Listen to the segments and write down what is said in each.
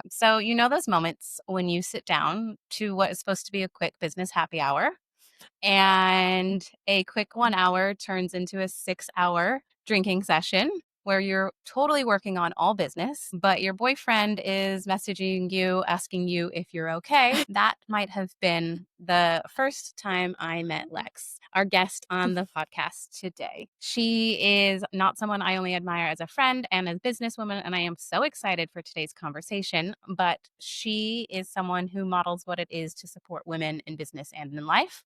So, you know those moments when you sit down to what is supposed to be a quick business happy hour and a quick 1 hour turns into a 6 hour drinking session where you're totally working on all business, but your boyfriend is messaging you, asking you if you're okay. That might have been the first time I met Lex, our guest on the podcast today. She is not someone I only admire as a friend and as a businesswoman, and I am so excited for today's conversation, but she is someone who models what it is to support women in business and in life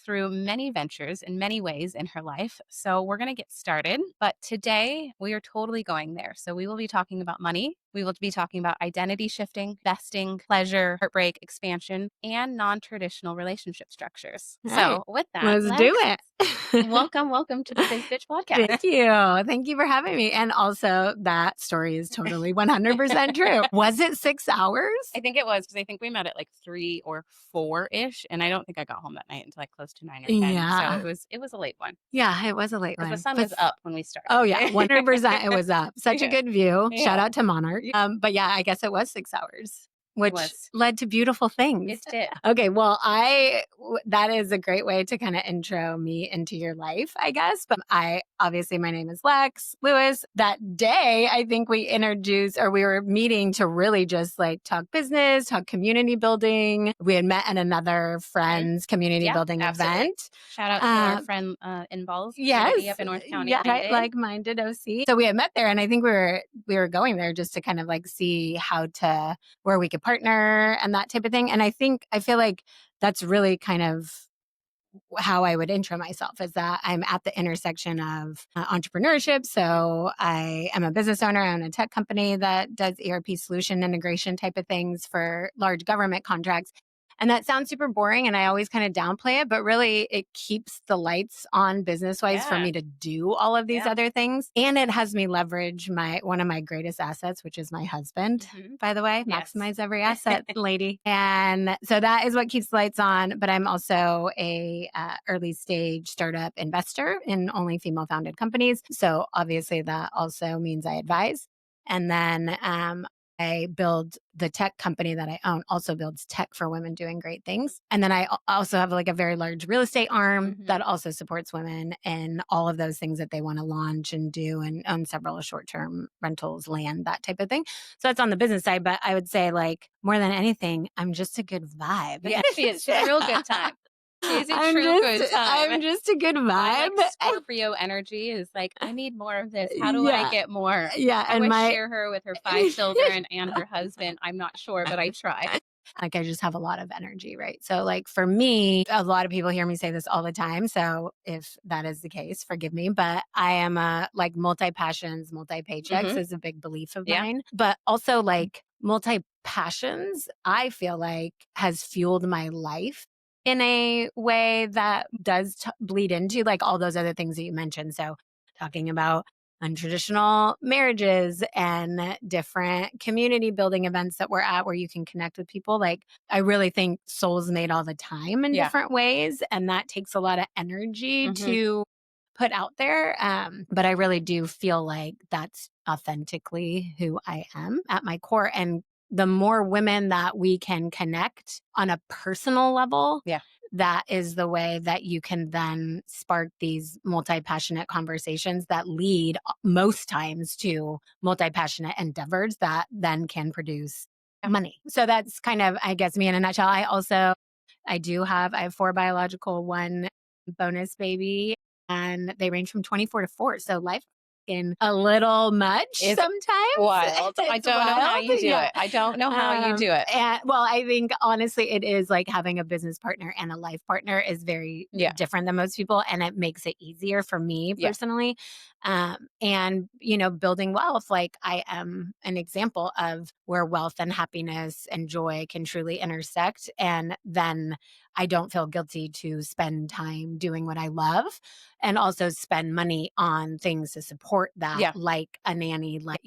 through many ventures in many ways in her life. So we're going to get started. But today we are totally going there. So we will be talking about money. We will be talking about identity shifting, vesting, pleasure, heartbreak, expansion, and non-traditional relationship structures. All right. So with that, Let's do Lex, it. welcome to the Biz Bitch podcast. Thank you. Thank you for having me. And also, that story is totally 100% true. Was it 6 hours? I think it was because I think we met at like 3 or 4-ish, and I don't think I got home that night until like close to 9 or 10. Yeah. So it was a late one. Yeah, it was a late But one. the sun was up when we started. Oh, yeah. 100% it was up. Such a good view. Yeah. Shout out to Monarch. But yeah, I guess it was 6 hours, which was. led to beautiful things. It did. Okay, well, that is a great way to kind of intro me into your life, I guess. But obviously, my name is Lex Lewis. That day, I think we were meeting to really just like talk business, talk community building. We had met at another friend's community building event. Shout out to our friend involved. Yes, Up in North County. yeah, right, like-minded OC. So we had met there, and I think we were going there just to kind of like see where we could partner and that type of thing. And I feel like that's really kind of how I would intro myself, is that I'm at the intersection of entrepreneurship. So I am a business owner. I own a tech company that does ERP solution integration type of things for large government contracts. And that sounds super boring, and I always kind of downplay it, but really it keeps the lights on business-wise for me to do all of these other things. And it has me leverage one of my greatest assets, which is my husband, by the way. Maximize every asset, lady. And so that is what keeps the lights on. But I'm also a early stage startup investor in only female-founded companies. So obviously that also means I advise. And then I build the tech company that I own also builds tech for women doing great things. And then I also have like a very large real estate arm that also supports women in all of those things that they want to launch and do, and own several short-term rentals, land, that type of thing. So that's on the business side. But I would say, like, more than anything, I'm just a good vibe. Yeah, she is. She's a real good time. She's a good time. I'm just a good vibe. My, like, Scorpio energy is like, I need more of this. How do I get more? Yeah. I would share her with her 5 children and her husband. I'm not sure, but I try. Like, I just have a lot of energy, right? So like for me, a lot of people hear me say this all the time. So if that is the case, forgive me, but I am like multi-passions, multi-paychecks is a big belief of mine. But also like multi-passions, I feel like has fueled my life in a way that does bleed into like all those other things that you mentioned. So talking about untraditional marriages and different community building events that we're at where you can connect with people. Like, I really think souls made all the time in different ways. And that takes a lot of energy to put out there. But I really do feel like that's authentically who I am at my core. And the more women that we can connect on a personal level, that is the way that you can then spark these multi-passionate conversations that lead most times to multi-passionate endeavors that then can produce money. So that's kind of, I guess, me in a nutshell. I have 4 biological, 1 bonus baby, and they range from 24 to 4. So life in a little much sometimes. Wild. I don't know how you do it. I don't know how you do it. And, well, I think honestly, it is like having a business partner and a life partner is very different than most people, and it makes it easier for me personally. And building wealth, like I am an example of where wealth and happiness and joy can truly intersect, and then I don't feel guilty to spend time doing what I love and also spend money on things to support that, like a nanny, like,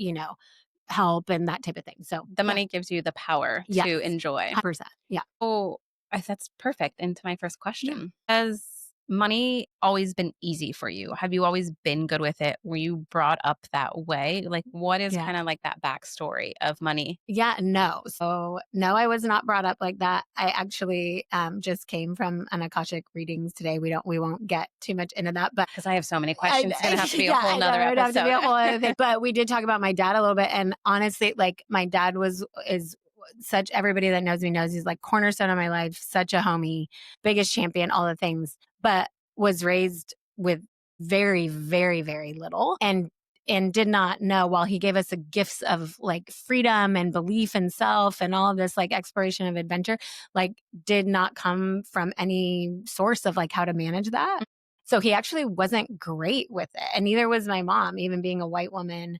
help and that type of thing. So the money gives you the power to enjoy. 100%. Yeah. Oh, that's perfect. Into my first question. Does money always been easy for you? Have you always been good with it? Were you brought up that way? Like, what is Yeah. kind of like that backstory of money? Yeah, no. So, no, I was not brought up like that. I actually just came from an Akashic readings today. We won't get too much into that, but Because I have so many questions. It's going to have to be a yeah, whole I know nother it would have to be episode. a whole other thing. But we did talk about my dad a little bit, and honestly, like my dad is such everybody that knows me knows he's like cornerstone of my life, such a homie, biggest champion, all the things, but was raised with very, very, very little and did not know while he gave us the gifts of like freedom and belief in self and all of this like exploration of adventure, like did not come from any source of like how to manage that. So he actually wasn't great with it. And neither was my mom, even being a white woman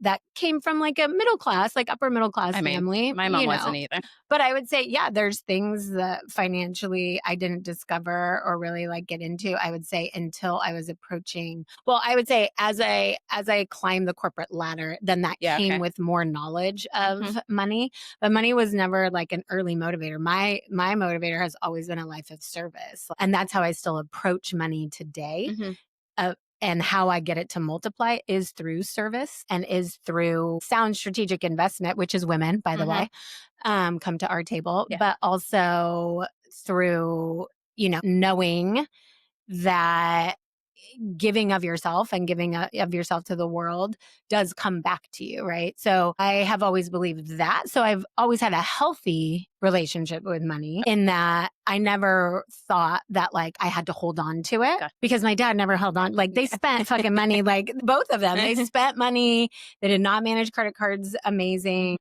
that came from like a middle class, like upper middle class I mean, family, my mom you know. wasn't either. But I would say, yeah, there's things that financially I didn't discover or really like get into. I would say until I was approaching, well, I would say as I climbed the corporate ladder, then that Yeah. came Okay. with more knowledge Hmm. of money. But money was never like an early motivator. My motivator has always been a life of service. And that's how I still approach money today. Hmm. Uh, and how I get it to multiply is through service and is through sound strategic investment, which is women, by the Hmm. way, come to our table, Yeah. but also through, knowing that giving of yourself and giving of yourself to the world does come back to you, right? So I have always believed that. So I've always had a healthy relationship with money in that I never thought that like I had to hold on to it Gotcha. because my dad never held on. Like they spent fucking money, like both of them. They spent money. They did not manage credit cards. Amazing,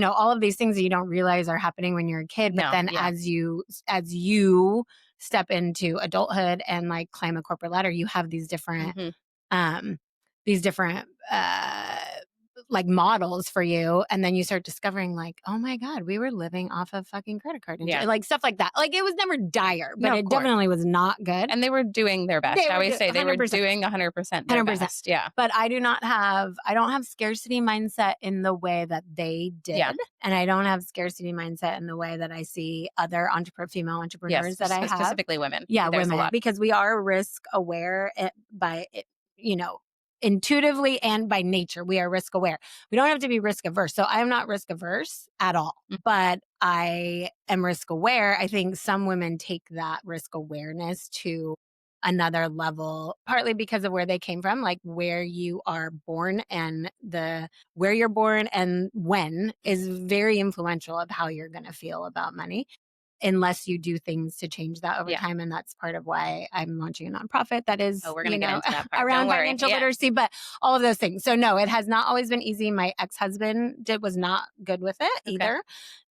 all of these things that you don't realize are happening when you're a kid. But No. then Yeah. as you step into adulthood and like climb a corporate ladder, you have Hmm. um these different like models for you. And then you start discovering like, oh my God, we were living off of fucking credit card and Yeah. like stuff like that. Like it was never dire, but No, of it course. definitely was not good. And they were doing their best. They I were always doing say they were 100%. doing 100% their 100%. best. Yeah. But I don't have scarcity mindset in the way that they Yeah. did. And I don't have scarcity mindset in the way that I see other female Yes. entrepreneurs that I have. Specifically women. Yeah, There's a women, lot. because we are risk aware by, you know, intuitively and by nature, we are risk aware. We don't have to be risk averse. So I'm not risk averse at all, Mm. but I am risk aware. I think some women take that risk awareness to another level, partly because of where they came from, like where you are born and where you're born and when is very influential of how you're going to feel about money unless you do things to change that over Yeah. time. And that's part of why I'm launching a nonprofit that is, Oh, we're going to get into that part. Don't around worry. financial Yeah. literacy, but all of those things. So no, it has not always been easy. My ex-husband was not good with it Okay. either.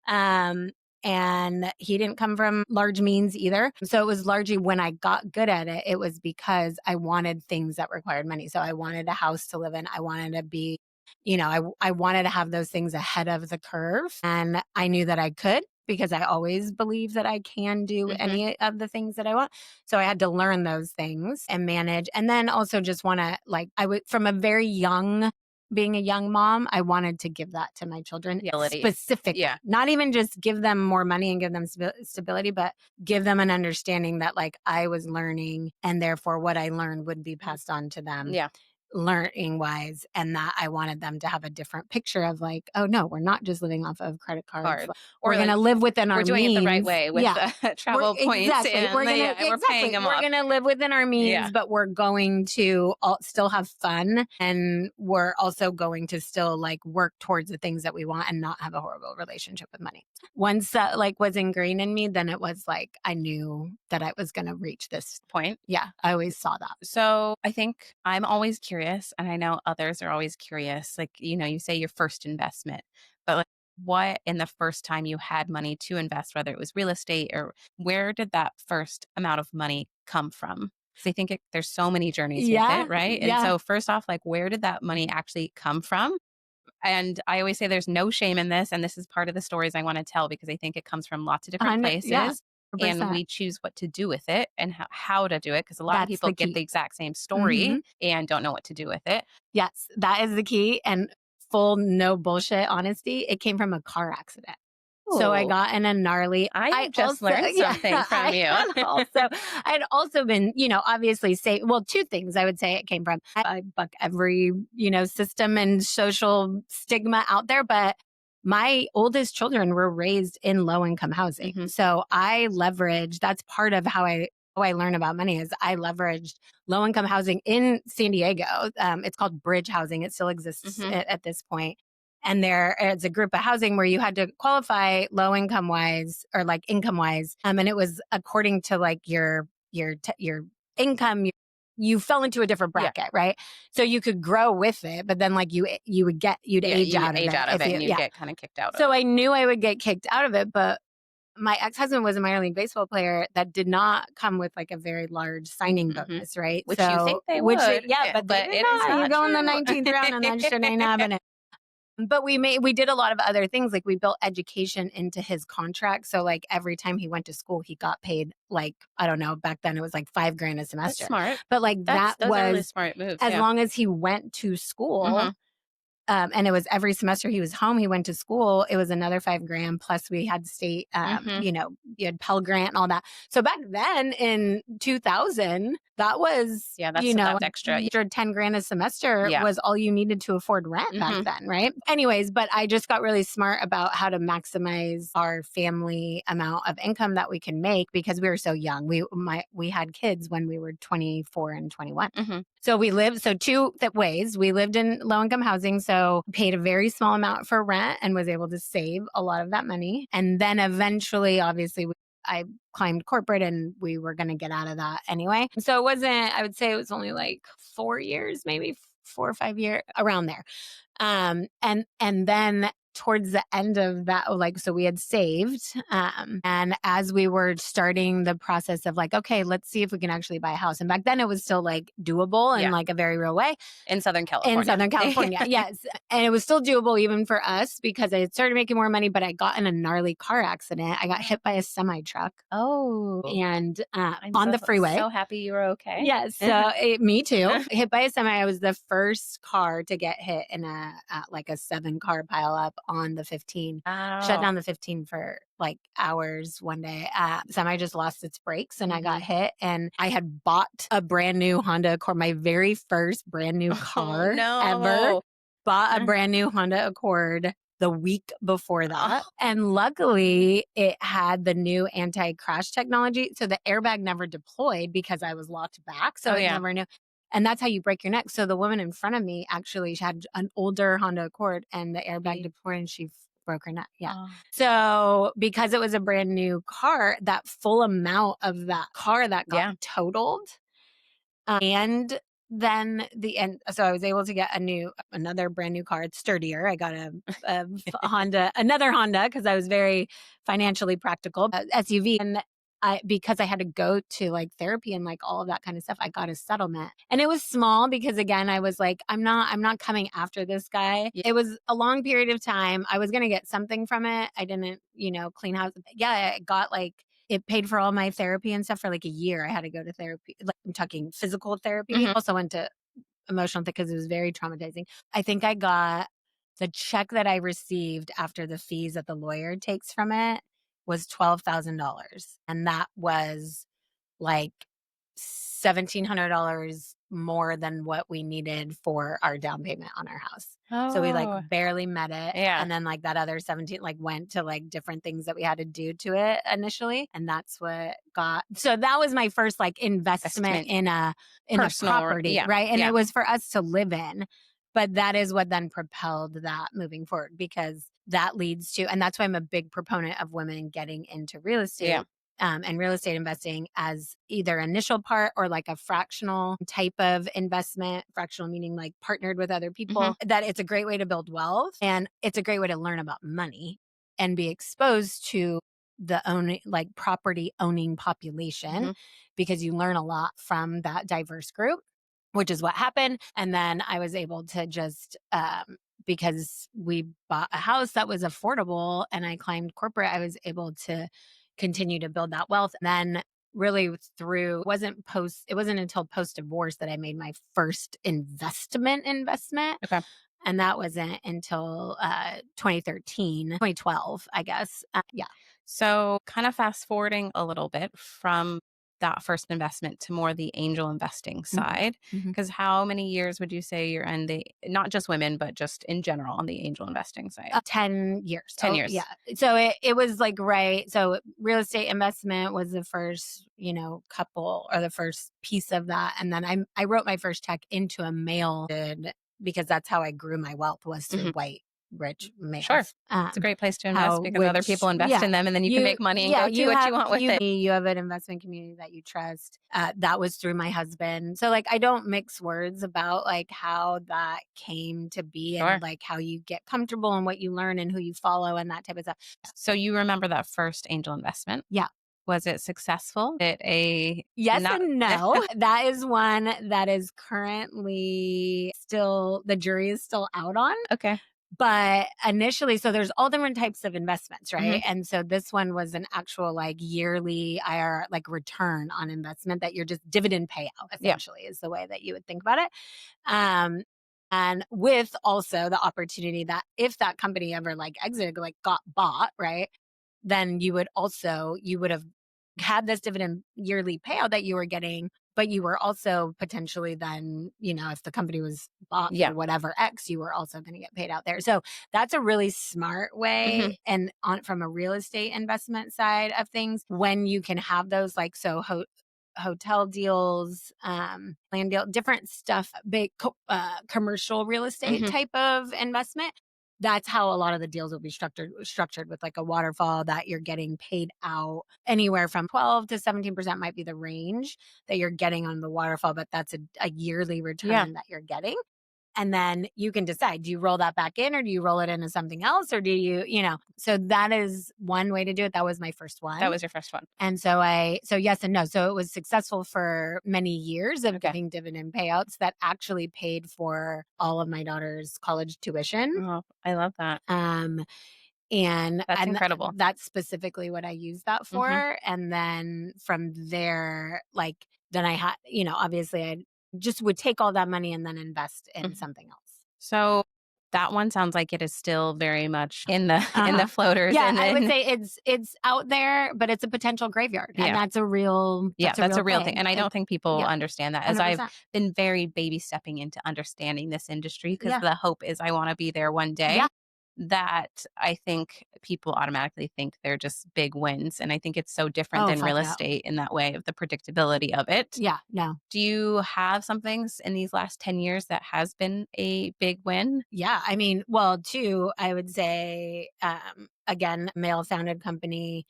Um, and he didn't come from large means either. So it was largely when I got good at it, it was because I wanted things that required money. So I wanted a house to live in. I wanted to be, I wanted to have those things ahead of the curve. And I knew that I could because I always believe that I can do Hmm. any of the things that I want. So I had to learn those things and manage. And then also just want to like, I would, from a very young, being a young mom, I wanted to give that to my children Ability. specifically, Yeah. not even just give them more money and give them stability, but give them an understanding that like I was learning and therefore what I learned would be passed on to them. Yeah. Learning wise, and that I wanted them to have a different picture of like, oh no, we're not just living off of credit cards. Hard. We're Or going like to live within we're our doing it the right means. way with Yeah. the travel points and we're paying them We're off. going to live within our means, Yeah. but we're going to still have fun, and we're also going to still like work towards the things that we want and not have a horrible relationship with money. Once that like was ingrained in me, then it was like I knew that I was going to reach this Point. Yeah, I always saw that. So I think I'm always curious, and I know others are always curious. Like, you say your first investment, but like, what in the first time you had money to invest, whether it was real estate or where did that first amount of money come from? Because I think there's so many journeys with Yeah, it, right? And yeah. so, first off, like, where did that money actually come from? And I always say there's no shame in this. And this is part of the stories I want to tell because I think it comes from lots of different Yeah, places. And 100%. we choose what to do with it and how to do it. Because a lot of That's people the get key. the exact same Mhm. story and don't know what to do with it. Yes, that is the key, and full no bullshit honesty, it came from a car accident. So I Ooh, got in a gnarly. I I have just also, learned yeah, something from you. I had also been, obviously say, well, two things I would say it came from. I buck every, system and social stigma out there, but my oldest children were raised in low income housing. Mhm, So I leveraged, that's part of how I learn about money is I leveraged low income housing in San Diego. It's called bridge housing. It still exists mhm. at this point. And there is a group of housing where you had to qualify low income wise or like income wise. And it was according to like your income. You fell into a different Yeah, bracket, right? So you could grow with it, but then like you'd yeah, age you out of age it out of if it you, and you yeah. get kinda kicked out of So it. I knew I would get kicked out of it, but my ex-husband was a minor league baseball player that did not come with like a very large signing Mhm. bonus, right? Which you think they would, Yeah, but they but did it is not. You not go in the true. 19th round and that shit ain't happening. But we did a lot of other things. Like we built education into his contract. So like every time he went to school, he got paid like, I don't know, back then it was like 5 grand a That's semester. smart. But like that Those are really was smart moves, as yeah. long as he went to school, Mhm, and it was every semester he was home, he went to school, it was another 5 grand. Plus we had state, mhm. you had Pell Grant and all that. So back then in 2000, that was, Yeah, that's extra. your 10 grand a semester Yeah. was all you needed to afford rent back Mhm, then. Right. Anyways, but I just got really smart about how to maximize our family amount of income that we can make because we were so young. We had kids when we were 24 and 21. mhm. So we lived, so two ways. We lived in low income housing, so paid a very small amount for rent and was able to save a lot of that money. And then eventually, obviously, I climbed corporate and we were going to get out of that anyway. So it wasn't, I would say it was only like 4 years, maybe 4 or 5 years around there. And then towards the end of that, like, so we had saved. And as we were starting the process of like, okay, let's see if we can actually buy a house. And back then it was still like doable in Yeah, like a very real way in Southern in California. Southern California. Yes. And it was still doable even for us because I had started making more money, but I got in a gnarly car accident. I got hit by a semi truck Oh, and I'm on the freeway. so happy you were okay. Yes, me too. Hit by a semi. I was the first car to get hit in like a 7 car pileup on the 15. Shut Wow. down the 15 for like hours one day. Semi just lost its brakes and I got Mhm. hit. And I had bought a brand new Honda Accord, my very first brand new Oh, car ever. no. Bought a brand new Honda Accord the week before that. Oh, And luckily, it had the new anti crash technology. So the airbag never deployed because I was locked back. So oh, it yeah. never knew. And that's how you break your neck. So the woman in front of me actually she had an older Honda Accord and the airbag Ye deployed and she broke her neck. Yeah. Oh, So because it was a brand new car, that full amount of that car that got yeah. totaled and then so I was able to get another brand new car. It's sturdier. I got Honda, another Honda because I was very financially practical, SUV. And because I had to go to like therapy and like all of that kind of stuff, I got a settlement and it was small because again, I was like, I'm not coming after this guy. Ye It was a long period of time. I was going to get something from it. I didn't, clean house. Yeah. I got like, it paid for all my therapy and stuff for like a year. I had to go to therapy. Like I'm talking physical therapy. Mhm. Also went to emotional because it was very traumatizing. I think I got the check that I received after the fees that the lawyer takes from it was $12,000. And that was like $1,700 more than what we needed for our down payment on our house. So we like Oh, barely met it. yeah. And then like that other 17 like went to like different things that we had to do to it initially. And that's what got so that was my first like investment Investment, in a personal property, yeah, right? And yeah. it was for us to live in. But that is what then propelled that moving forward because that leads to, and that's why I'm a big proponent of women getting into real Yeah. estate and real estate investing as either initial part or like a fractional type of investment, fractional meaning like partnered with other Mhm, people, that it's a great way to build wealth and it's a great way to learn about money and be exposed to the owning like property owning population mhm. because you learn a lot from that diverse group, which is what happened. And then I was able to just because we bought a house that was affordable and I climbed corporate, I was able to continue to build that wealth. And then really it wasn't until post divorce that I made my first investment. Okay. And that wasn't until 2013, 2012, I guess. Yeah. So, kind of fast forwarding a little bit from that first investment to more the angel investing Mhm. side, Mhm. because how many years would you say you're in the, not just women, but just in general on the angel investing side? 10 years. 10 Oh, yeah. years. So it was like, right. So real estate investment was the first, couple or the first piece of that. And then I wrote my first check into a male because that's how I grew my wealth was through Mhm. white, rich Sure. males. It's a great place to invest How, because other which, people invest yeah, in them and then you can make money and go do you what you have want with it. you have an investment community that you trust. That was through my husband. So like I don't mix words about like how that came to be and Sure. like how you get comfortable and what you learn and who you follow and that type of stuff. So, you remember that first angel investment? Yeah. Was it successful? Did a Yes not and no. That is one that is currently still the jury is still out on. okay. But initially, so there's all different types of investments, Mhm. right? And so this one was an actual like yearly IR like return on investment that you're just dividend payout Yeah. essentially is the way that you would think about it. Um and with also the opportunity that if that company ever like exited, like got bought, right? Then you would have had this dividend yearly payout that you were getting, but you were also potentially then, if the company was bought Yeah. for whatever X, you were also going to get paid out there. So that's a really smart Mhm. way. And on from a real estate investment side of things, when you can have those like hotel deals, land deal, different stuff, big commercial real estate Mhm. type of investment. That's how a lot of the deals will be structured with like a waterfall that you're getting paid out anywhere from 12 to 17% might be the range that you're getting on the waterfall, but that's a yearly Yeah. return that you're getting. And then you can decide, do you roll that back in or do you roll it into something else? Or do so that is one way to do it. That was my first That one. was your first one. And so yes and no. So it was successful for many years of Okay. giving dividend payouts that actually paid for all of my daughter's college tuition. Oh, I love that. Um, and That's and incredible. that's specifically what I used that Mhm. for. And then from there, like then I had, obviously I just would take all that money and then invest in Mhm. something else. So, that one sounds like it is still very much in the in the Uh-huh. floaters Yeah, and I would then say it's out there, but it's a potential graveyard, and yeah. Yeah, that's a that's real a real thing, thing. and I don't think people Yeah, understand that as I've 100%. been very baby stepping into understanding this industry because Yeah, the hope is I wanna be there one yeah. day, that I think people automatically think they're just big wins, and I think it's so different Oh, than real fuck no. estate in that way of the predictability of it. Yeah, no. Do you have some things in these last 10 years that has been a big win? Yeah, I mean, well, 2, I would say, again, male-founded company,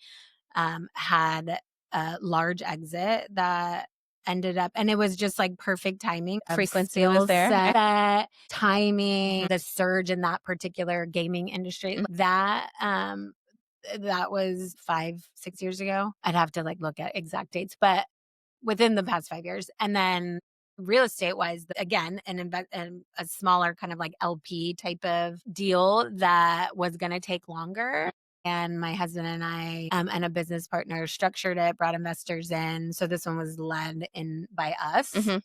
had a large exit that ended up and it was just, like, perfect timing of Frequency was skill there? set, timing, Mhm, the surge in that particular gaming industry. mhm. That was 5, 6 years ago. I'd have to, like, look at exact dates, but within the past 5 years. And then real estate wise, again, a smaller kind of like LP type of deal that was going to take longer. And my husband and I and a business partner structured it, brought investors in. So this one was led in by us. Mhm,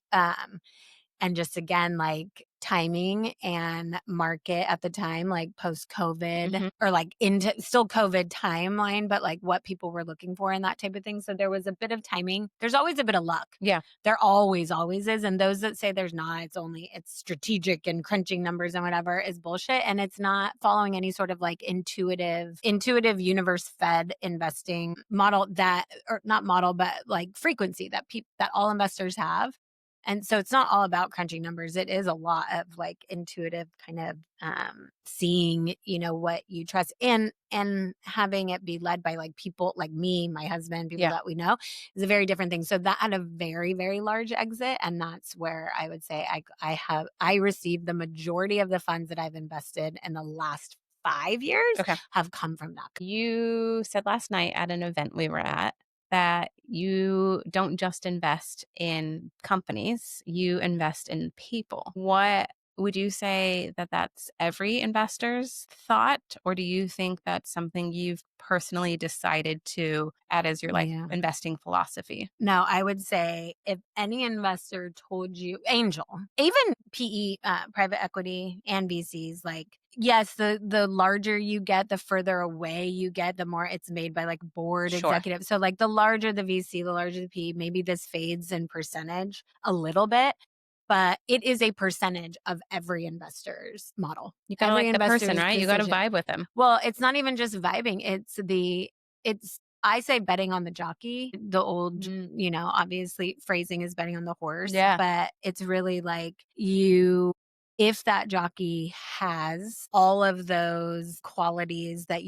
And just again, like timing and market at the time, like post COVID mhm. or like into still COVID timeline, but like what people were looking for and that type of thing. So there was a bit of timing. There's always a bit of luck. Yeah, There always is. And those that say there's not, it's strategic and crunching numbers and whatever is bullshit. And it's not following any sort of like intuitive universe fed investing model that, or not model, but like frequency that all investors have. And so it's not all about crunching numbers. It is a lot of like intuitive kind of seeing, what you trust and having it be led by like people like me, my husband, people yeah. that we know is a very different thing. So that had a very, very large exit. And that's where I would say I received the majority of the funds that I've invested in the last 5 years Okay. have come from that. You said last night at an event we were at that you don't just invest in companies, you invest in people. What would you say that that's every investor's thought, or do you think that's something you've personally decided to add as your like Yeah. investing philosophy? No, I would say if any investor told you, angel, even PE, private equity and VCs, like, yes, the larger you get, the further away you get, the more it's made by like board Sure. executives. So like the larger the VC, the larger the PE, maybe this fades in percentage a little bit, but it is a percentage of every investor's model, You gotta every like the person, investor's right? You gotta decision. vibe with them. Well, it's not even just vibing. It's I say betting on the jockey. The old, obviously phrasing is betting on the horse, Yeah. but it's really like if that jockey has all of those qualities that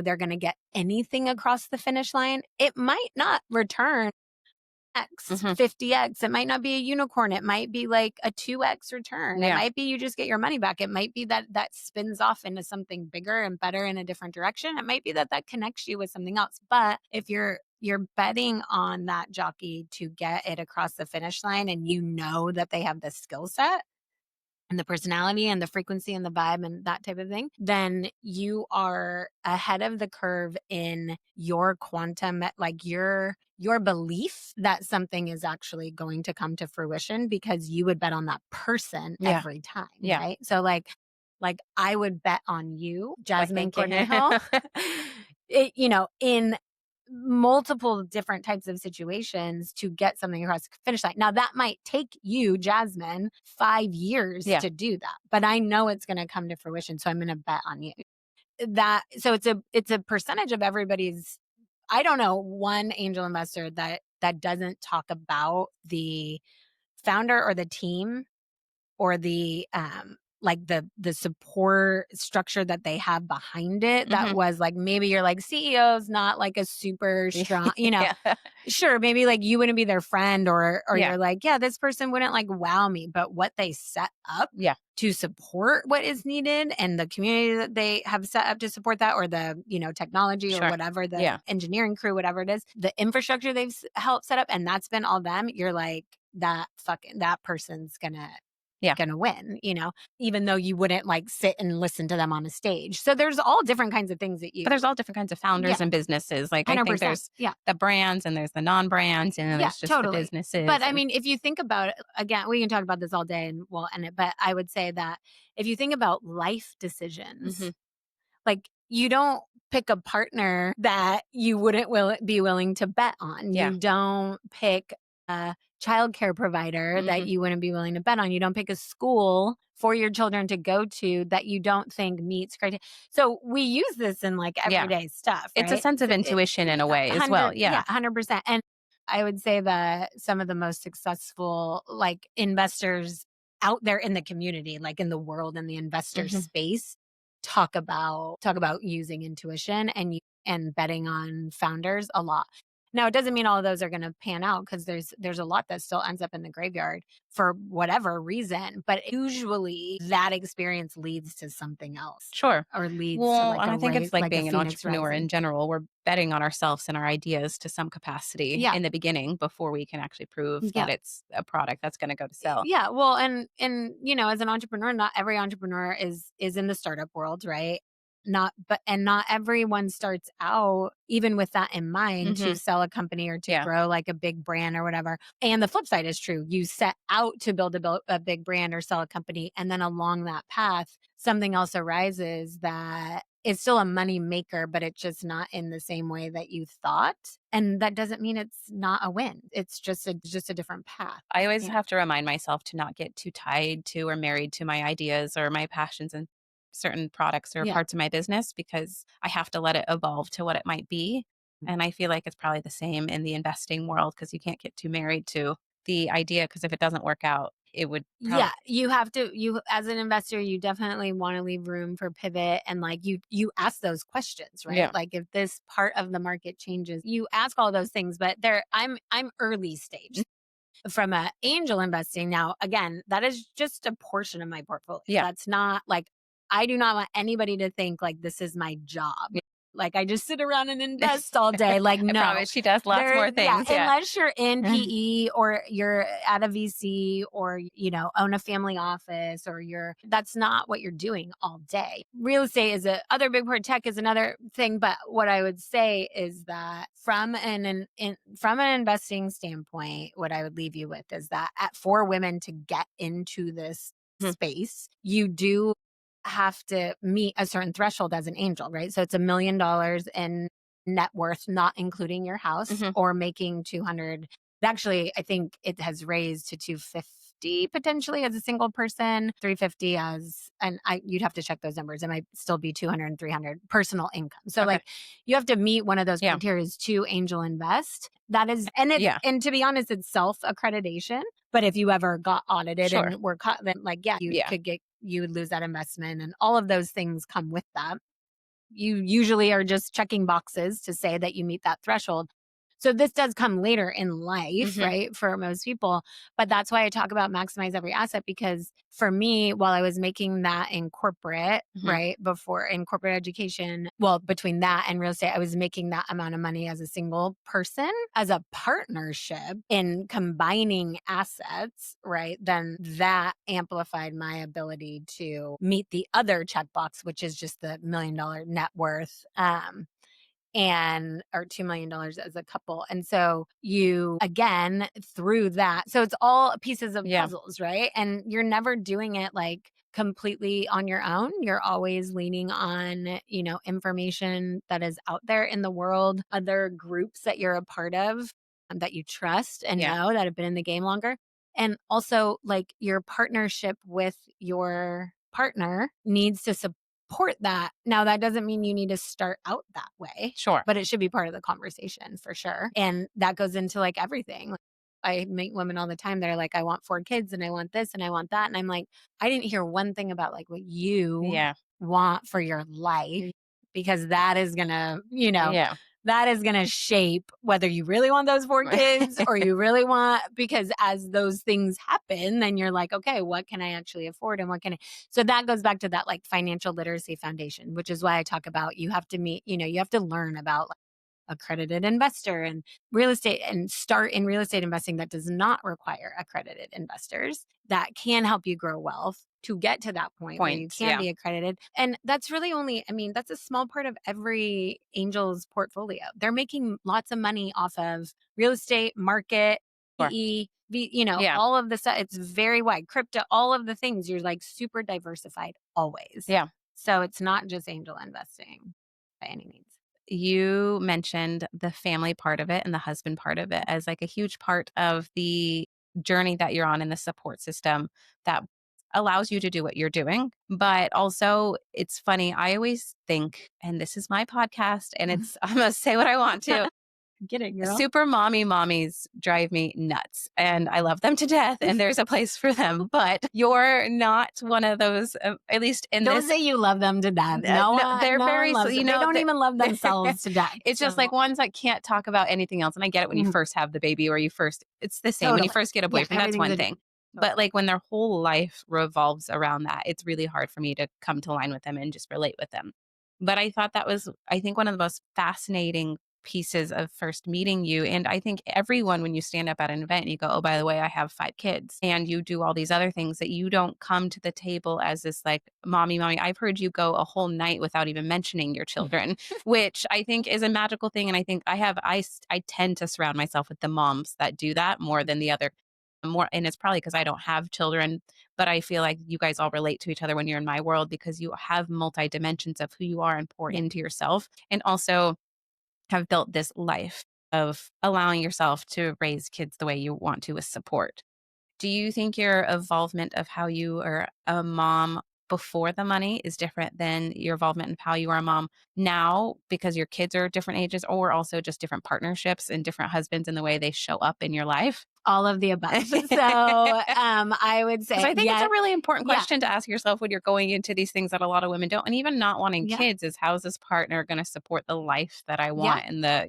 they're going to get anything across the finish line, it might not return X, Mhm. 50X. It might not be a unicorn. It might be like a 2X return. It Yeah. might be you just get your money back. It might be that spins off into something bigger and better in a different direction. It might be that connects you with something else. But if you're betting on that jockey to get it across the finish line and that they have the skill set and the personality and the frequency and the vibe and that type of thing, then you are ahead of the curve in your quantum, like your belief that something is actually going to come to fruition because you would bet on that person Yeah. every time, Yeah. right? So like I would bet on you, Why, Jazmin thank you. Cornejo, in multiple different types of situations to get something across the finish line. Now that might take you, Jazmin, 5 years Yeah. to do that, but I know it's going to come to fruition. So I'm going to bet on you. So it's a percentage of everybody's. I don't know one angel investor that doesn't talk about the founder or the team or the like the support structure that they have behind it, that Mhm. was like, maybe you're like, CEO's not like a super strong, Yeah. sure, maybe like you wouldn't be their friend, or Yeah. you're like, yeah, this person wouldn't like wow me, but what they set up Yeah. to support what is needed and the community that they have set up to support that, or the technology or Sure. whatever, the Yeah. engineering crew, whatever it is, the infrastructure they've helped set up, and that's been all them. You're like, that person's Yeah. gonna win, even though you wouldn't like sit and listen to them on a stage. So there's all different kinds of things that But there's all different kinds of founders yeah, and businesses. Like, I think 100%. there's Yeah. the brands and there's the non-brands and then Yeah, there's just the totally. But businesses I and mean, if you think about it, again, we can talk about this all day and we'll end it. But I would say that if you think about life decisions, Mhm. like, you don't pick a partner that you wouldn't be willing to bet on. Yeah. You don't pick a childcare provider that Mhm. you wouldn't be willing to bet on. You don't pick a school for your children to go to that you don't think meets criteria. So we use this in like Yeah. everyday stuff, It's a right? sense of So intuition in a way as well. 100, Yeah. yeah, 100%. And I would say that some of the most successful like investors out there in the community, like in the world and the investor Mhm. space, talk about using intuition and betting on founders a lot. Now, it doesn't mean all of those are going to pan out, because there's a lot that still ends up in the graveyard for whatever reason, but usually that experience leads to something else, Sure. or leads to Well, like and I think it's like like a being an phoenix entrepreneur in rising. general. We're betting on ourselves and our ideas to some capacity Yeah. in the beginning before we can actually prove that Yeah. it's a product that's going to go to sell. Yeah, well, and as an entrepreneur, not every entrepreneur is in the startup world, right? Not everyone starts out even with that in mind, to Mhm. sell a company or to Yeah. grow like a big brand or whatever. And the flip side is true. You set out to build a big brand or sell a company, and then along that path, something else arises that is still a money maker, but it's just not in the same way that you thought. And that doesn't mean it's not a win. It's just a different path. I always Yeah. have to remind myself to not get too tied to or married to my ideas or my passions in certain products or Yeah. parts of my business, because I have to let it evolve to what it might be. And I feel like it's probably the same in the investing world, because you can't get too married to the idea, because if it doesn't work out, it would Yeah, probably. you as an investor, you definitely want to leave room for pivot, and like you ask those questions, right? Yeah. Like, if this part of the market changes, you ask all those things, but I'm early stage from a angel investing. Now, again, that is just a portion of my portfolio. Yeah. That's not like, I do not want anybody to think like this is my job. Like, I just sit around and invest all day. Like, I no. promise she does lots more Yeah, things. Yeah. unless you're in PE or you're at a VC, or own a family office, or that's not what you're doing all day. Real estate is a other big part, tech is another thing, but what I would say is that from from an investing standpoint, what I would leave you with is that for women to get into this Mhm. space, you do have to meet a certain threshold as an angel, right? So it's $1 million in net worth, not including your house, Mhm. or making 200. Actually, I think it has raised to 250 potentially as a single person, 350 as, and you'd have to check those numbers. It might still be 200 and 300 personal income. So Okay. like you have to meet one of those Yeah. criteria to angel invest. That is, and it's, Yeah. and to be honest, it's self accreditation. But if you ever got audited Sure. and were caught, then like, yeah, Yeah. you would lose that investment, and all of those things come with that. You usually are just checking boxes to say that you meet that threshold. So this does come later in life, Mhm. right? For most people. But that's why I talk about maximize every asset, because for me, while I was making that in corporate, Mhm. right, before in corporate education, well, between that and real estate, I was making that amount of money as a single person. As a partnership in combining assets, right, then that amplified my ability to meet the other checkbox, which is just the $1 million net worth. And or $2 million as a couple. And so you again through that. So it's all pieces of Yeah. puzzles, right? And you're never doing it like completely on your own. You're always leaning on, information that is out there in the world, other groups that you're a part of, that you trust and Yeah. know that have been in the game longer. And also like your partnership with your partner needs to support that. Now, that doesn't mean you need to start out that way, Sure. but it should be part of the conversation for sure. And that goes into like everything. I meet women all the time that are like, I want 4 kids and I want this and I want that. And I'm like, I didn't hear one thing about like what you Yeah. want for your life, because that is going to, Yeah. that is going to shape whether you really want those 4 kids or you really want, because as those things happen, then you're like, okay, what can I actually afford and what can I, so that goes back to that like financial literacy foundation, which is why I talk about you have to meet, you have to learn about like accredited investor and real estate, and start in real estate investing that does not require accredited investors that can help you grow wealth to get to that point where you Points. can Yeah. be accredited. And that's really only, I mean, that's a small part of every angel's portfolio. They're making lots of money off of real estate, market, Sure. PE, Yeah. all of the stuff. It's very wide. Crypto, all of the things. You're like super diversified always. Yeah. So it's not just angel investing by any means. You mentioned the family part of it and the husband part of it as like a huge part of the journey that you're on in the support system that allows you to do what you're doing. But also, it's funny. I always think, and this is my podcast, and it's, I'm going to say what I want to. Get it, girl. Super mommy mommies drive me nuts and I love them to death and there's a place for them. But you're not one of those, at least in Don't this. say you love them to death. No No, one, they're no one very, loves you them. They know, don't even love themselves to death. it's just So like ones that can't talk about anything else. And I get it when you mhm, first have the baby or you first, it's the same. When you totally. first get a Yeah, boyfriend, that's everything's one a thing. But totally. like when their whole life revolves around that, it's really hard for me to come to line with them and just relate with them. But I thought that was, I think, one of the most fascinating pieces of first meeting you. And I think everyone, when you stand up at an event and you go, oh, by the way, I have 5 kids, and you do all these other things, that you don't come to the table as this like mommy, mommy. I've heard you go a whole night without even mentioning your children, which I think is a magical thing. And I think I tend to surround myself with the moms that do that more than the other. More, and it's probably because I don't have children, but I feel like you guys all relate to each other when you're in my world because you have multi dimensions of who you are and pour Yeah. into yourself. And also have built this life of allowing yourself to raise kids the way you want to with support. Do you think your involvement of how you are a mom before the money is different than your involvement in how you are a mom now because your kids are different ages, or also just different partnerships and different husbands and the way they show up in your life? All of the above. So I would Because say I think it's a yes. really important Yeah. question to ask yourself when you're going into these things that a lot of women don't. And even not wanting Yeah. kids is, how's this partner going to support the life that I Yeah. want and the.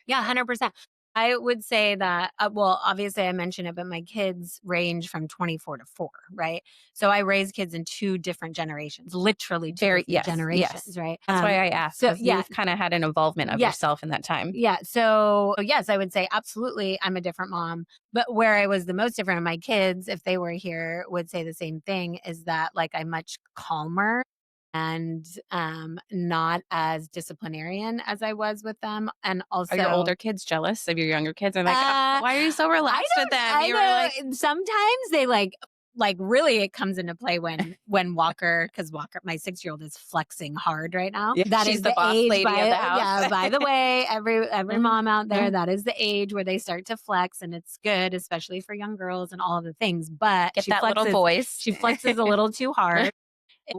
Yeah, 100%. I would say that, well, obviously I mentioned it, but my kids range from 24 to 4, right? So I raise kids in 2 different generations, literally 2 Very, different yes, generations, yes. right? That's why I asked, So because yeah, you've kinda had an involvement of yes. yourself in that time. Yeah. So yes, I would say absolutely I'm a different mom. But where I was the most different, and my kids, if they were here, would say the same thing, is that like I'm much calmer and not as disciplinarian as I was with them. And Are your also older kids jealous of your younger kids? They're like, uh "Why are you so I relaxed with don't them?" I You were like, know sometimes they like like really it comes into play when Walker, because Walker, my 6-year-old, is flexing hard right now. Yeah, That she's is the the boss age, lady of the by house. yeah, by the way, every Mhm, mom out there, mhm. that is the age where they start to flex, and it's good, especially for young girls and all of the things. But Get that little voice. she flexes a little too hard.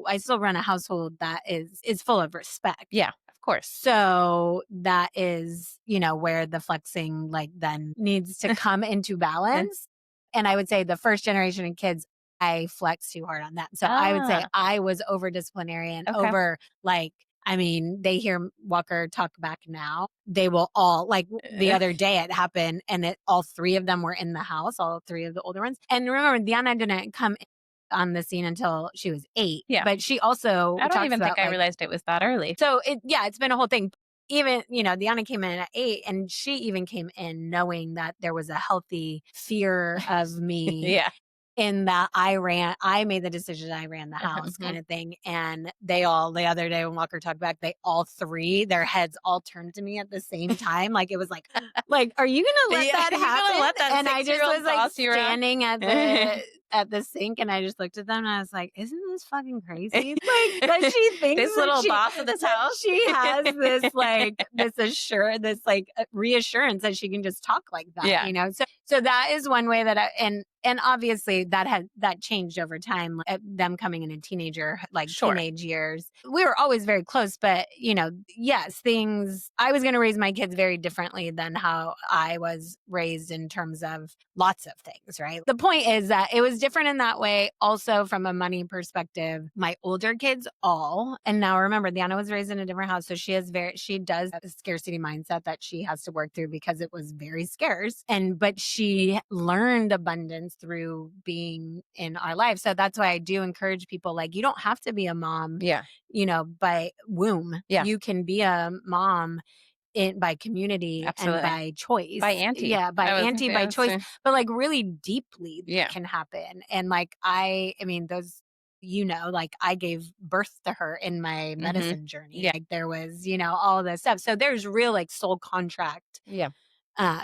I still run a household that is full of respect. Yeah, of course. So that is, where the flexing like then needs to come into balance. And I would say the first generation of kids, I flex too hard on them. So I would say Ah, I was over disciplinarian, okay. over like, I mean, they hear Walker talk back now. They will all like the other day it happened and all three of them were in the house, all three of the older ones. And remember, Deanna didn't come on the scene until she was 8. Yeah. But she also I don't talks even think about I like, realized it was that early. so it's been a whole thing. Even, Deanna came in at 8 and she even came in knowing that there was a healthy fear of me Yeah. in that I made the decision, I ran the house kind Mhm. of thing. And they all, the other day when Walker talked back, they all three, their heads all turned to me at the same time. Like it was like, are you going to let Yeah, that you gonna happen? let that And I just was 6-year-old like boss you around? standing at the sink and I just looked at them and I was like, isn't this fucking crazy? Like that she thinks This little boss of this house? she has this like this like reassurance that she can just talk like that, Yeah. So that is one way that and obviously that changed over time, them coming in Sure. teenage years. We were always very close, but yes, I was going to raise my kids very differently than how I was raised in terms of lots of things, right? The point is that it was different in that way. Also from a money perspective, my older kids and now remember, Diana was raised in a different house. So she does have a scarcity mindset that she has to work through because it was very scarce. But she learned abundance through being in our life. So that's why I do encourage people, like, you don't have to be a mom, Yeah. by womb. Yeah. You can be a mom by community and Absolutely. by choice. By auntie. Yeah, by I was auntie, yeah, by that's choice, but like really deeply yeah. can happen. And like I mean those like I gave birth to her in my Mhm. medicine journey. Yeah. Like there was, all this stuff. So there's real like soul contract Yeah.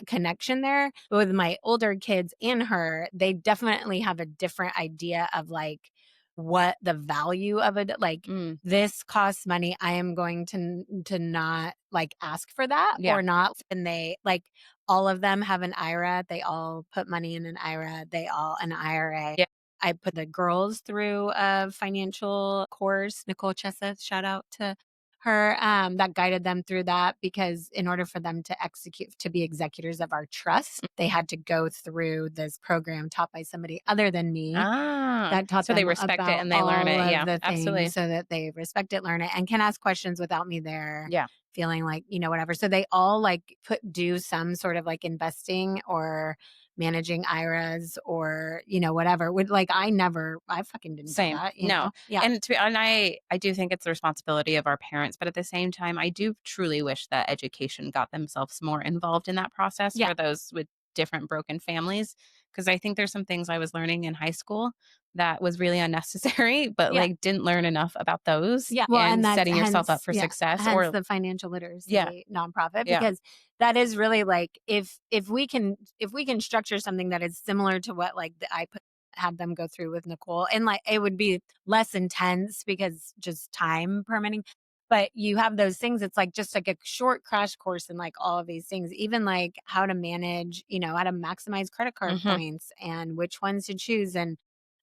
connection there. But with my older kids and her, they definitely have a different idea of like what the value of it. Like Mm. this costs money. I am going to not like ask for that Yeah. or not. And they like all of them have an IRA. They all put money in an IRA. They all an IRA. Yeah. I put the girls through a financial course. Nicole Chessa, shout out to her, that guided them through that, because in order for them to be executors of our trust, they had to go through this program taught by somebody other than me Ah. that taught So they them respect it about and they learn all it. of Yeah. the Absolutely. things so that they respect it, learn it, and can ask questions without me there Yeah. feeling like, whatever. So they all like do some sort of like investing or managing IRAs or, whatever. Would like I fucking didn't do Same. that, No. Yeah. And I do think it's the responsibility of our parents, but at the same time, I do truly wish that education got themselves more involved in that process Yeah. for those with different broken families. Because I think there's some things I was learning in high school that was really unnecessary, but Yeah. like didn't learn enough about those Yeah. Well, and and that's setting yourself up for success hence or the financial yeah, literacy nonprofit, yeah, because that is really like if we can structure something that is similar to what like had them go through with Nicole, and like it would be less intense because just time permitting. But you have those things, it's like just like a short crash course in like all of these things, even like how to manage, how to maximize credit card hmm points and which ones to choose, and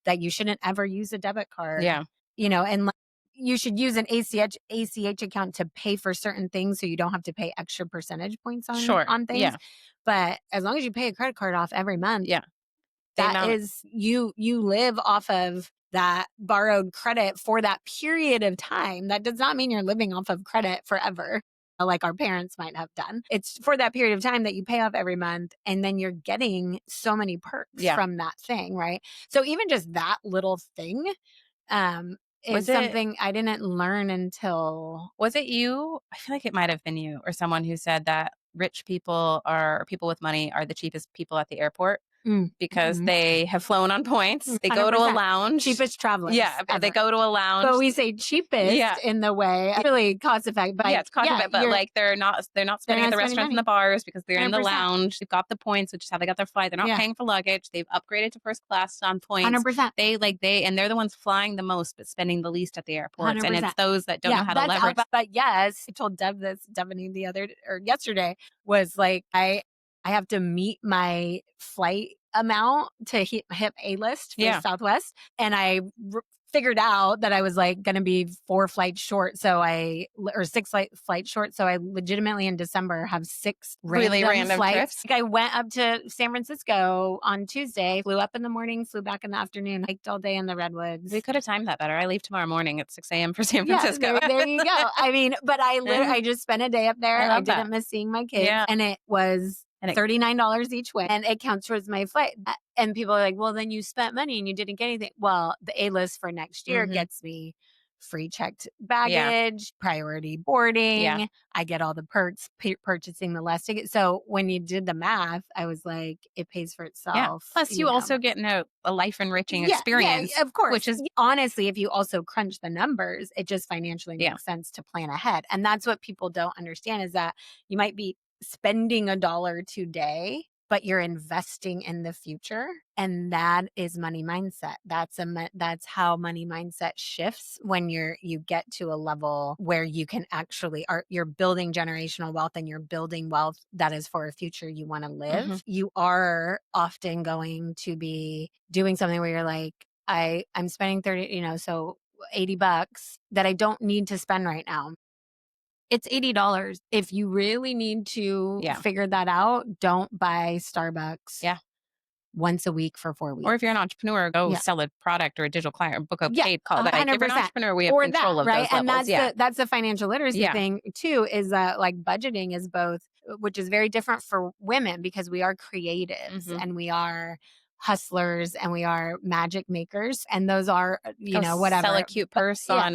that you shouldn't ever use a debit card, yeah, and like, you should use an ACH account to pay for certain things so you don't have to pay extra percentage points on sure, things. yeah, But as long as you pay a credit card off every month, yeah. The that amount, is you live off of that borrowed credit for that period of time. That does not mean you're living off of credit forever, like our parents might have done. It's for that period of time that you pay off every month, and then you're getting so many perks yeah. from that thing, right? So even just that little thing Was is it something I didn't learn until Was it you? I feel like it might have been you or someone who said that rich people or people with money are the cheapest people at the airport. because Mhm. they have flown on points. They go to a 100%. lounge. Cheapest travelers Yeah, they ever. go to a lounge. But we say cheapest Yeah. in the way, really cost effective, but Yeah, it's cost yeah, effective, but like they're not spending at not the spending restaurants and the money. bars because they're in the 100%. lounge. They've got the points, which is how they got their flight. They're not Yeah. paying for luggage. They've upgraded to first class on points. 100%. And they're the ones flying the most but spending the least at the airports. And 100%. it's those that don't know Yeah, how to that's leverage. but yes, I told Devaney the other or yesterday was like, I have to meet my flight amount to hit A-list for Yeah. Southwest. And I figured out that I was like going to be 4 flights short. Or 6 flights short. So I legitimately in December have 6 Really random flights. trips. Like I went up to San Francisco on Tuesday, flew up in the morning, flew back in the afternoon, hiked all day in the redwoods. We could have timed that better. I leave tomorrow morning at 6 a.m. for San Francisco. Yeah, there you go. I mean, but I just spent a day up there. I I love that. didn't miss seeing my kids. Yeah. And it was $39 each way. And it counts towards my flight. And people are like, well, then you spent money and you didn't get anything. Well, the A-list for next year gets me free checked baggage, priority boarding. Yeah. I get all the perks, purchasing the less ticket. So when you did the math, I was like, it pays for itself. Yeah. Plus, you also get a life enriching experience. Yeah, of course. Which is honestly, if you also crunch the numbers, it just financially makes sense to plan ahead. And that's what people don't understand is that you might be spending $1 today, but you're investing in the future. And that is money mindset. That's how money mindset shifts when you get to a level where you can actually you're building generational wealth and you're building wealth that is for a future you want to live. You are often going to be doing something where you're like, I'm spending 30, so $80 that I don't need to spend right now. It's $80. If you really need to figure that out, don't buy Starbucks once a week for 4 weeks. Or if you're an entrepreneur, go sell a product or a digital client or book a paid call. Like, if you're an entrepreneur, we have control of those levels. And that's the financial literacy thing too, is that like budgeting is both, which is very different for women because we are creatives and we are hustlers and we are magic makers. And those are, whatever. Sell a cute purse on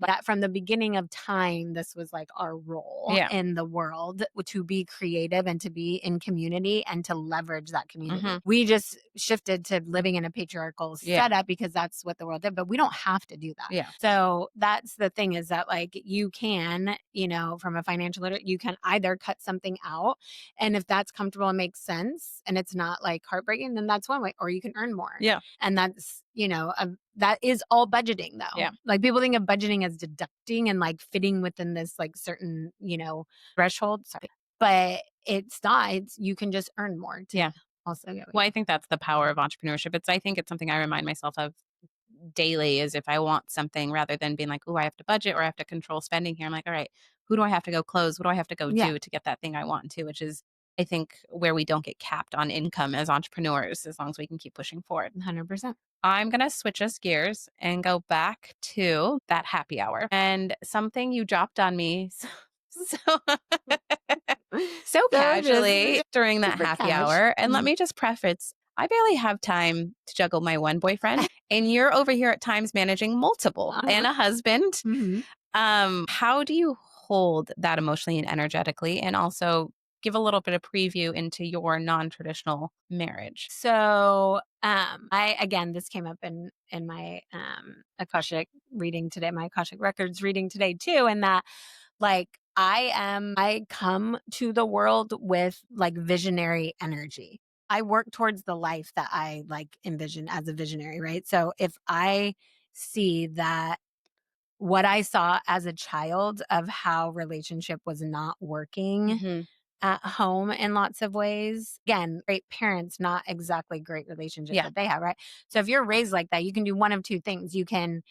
that from the beginning of time, this was like our role in the world to be creative and to be in community and to leverage that community. We just shifted to living in a patriarchal setup because that's what the world did, but we don't have to do that. Yeah. So that's the thing is that like you can, from a financial literacy, you can either cut something out. And if that's comfortable and makes sense and it's not like heartbreaking, then that's one way, or you can earn more. Yeah. And that's, that is all budgeting though. Yeah. Like people think of budgeting as deducting and like fitting within this like certain, threshold. Sorry. But it's not. You can just earn more. Also get I think that's the power of entrepreneurship. I think it's something I remind myself of daily is if I want something rather than being like, oh, I have to budget or I have to control spending here. I'm like, all right, who do I have to go close? What do I have to go do to get that thing I want to, which is I think where we don't get capped on income as entrepreneurs, as long as we can keep pushing forward. 100%. I'm going to switch us gears and go back to that happy hour and something you dropped on me so casually during that happy hour. And let me just preface, I barely have time to juggle my one boyfriend and you're over here at times managing multiple and a husband. How do you hold that emotionally and energetically and also give a little bit of preview into your non-traditional marriage? So this came up in my Akashic reading today, my Akashic Records reading today too, and that like I come to the world with like visionary energy. I work towards the life that I like envision as a visionary, right? So if I see that what I saw as a child of how relationship was not working at home in lots of ways. Again, great parents, not exactly great relationships that they have, right? So if you're raised like that, you can do one of two things. You can,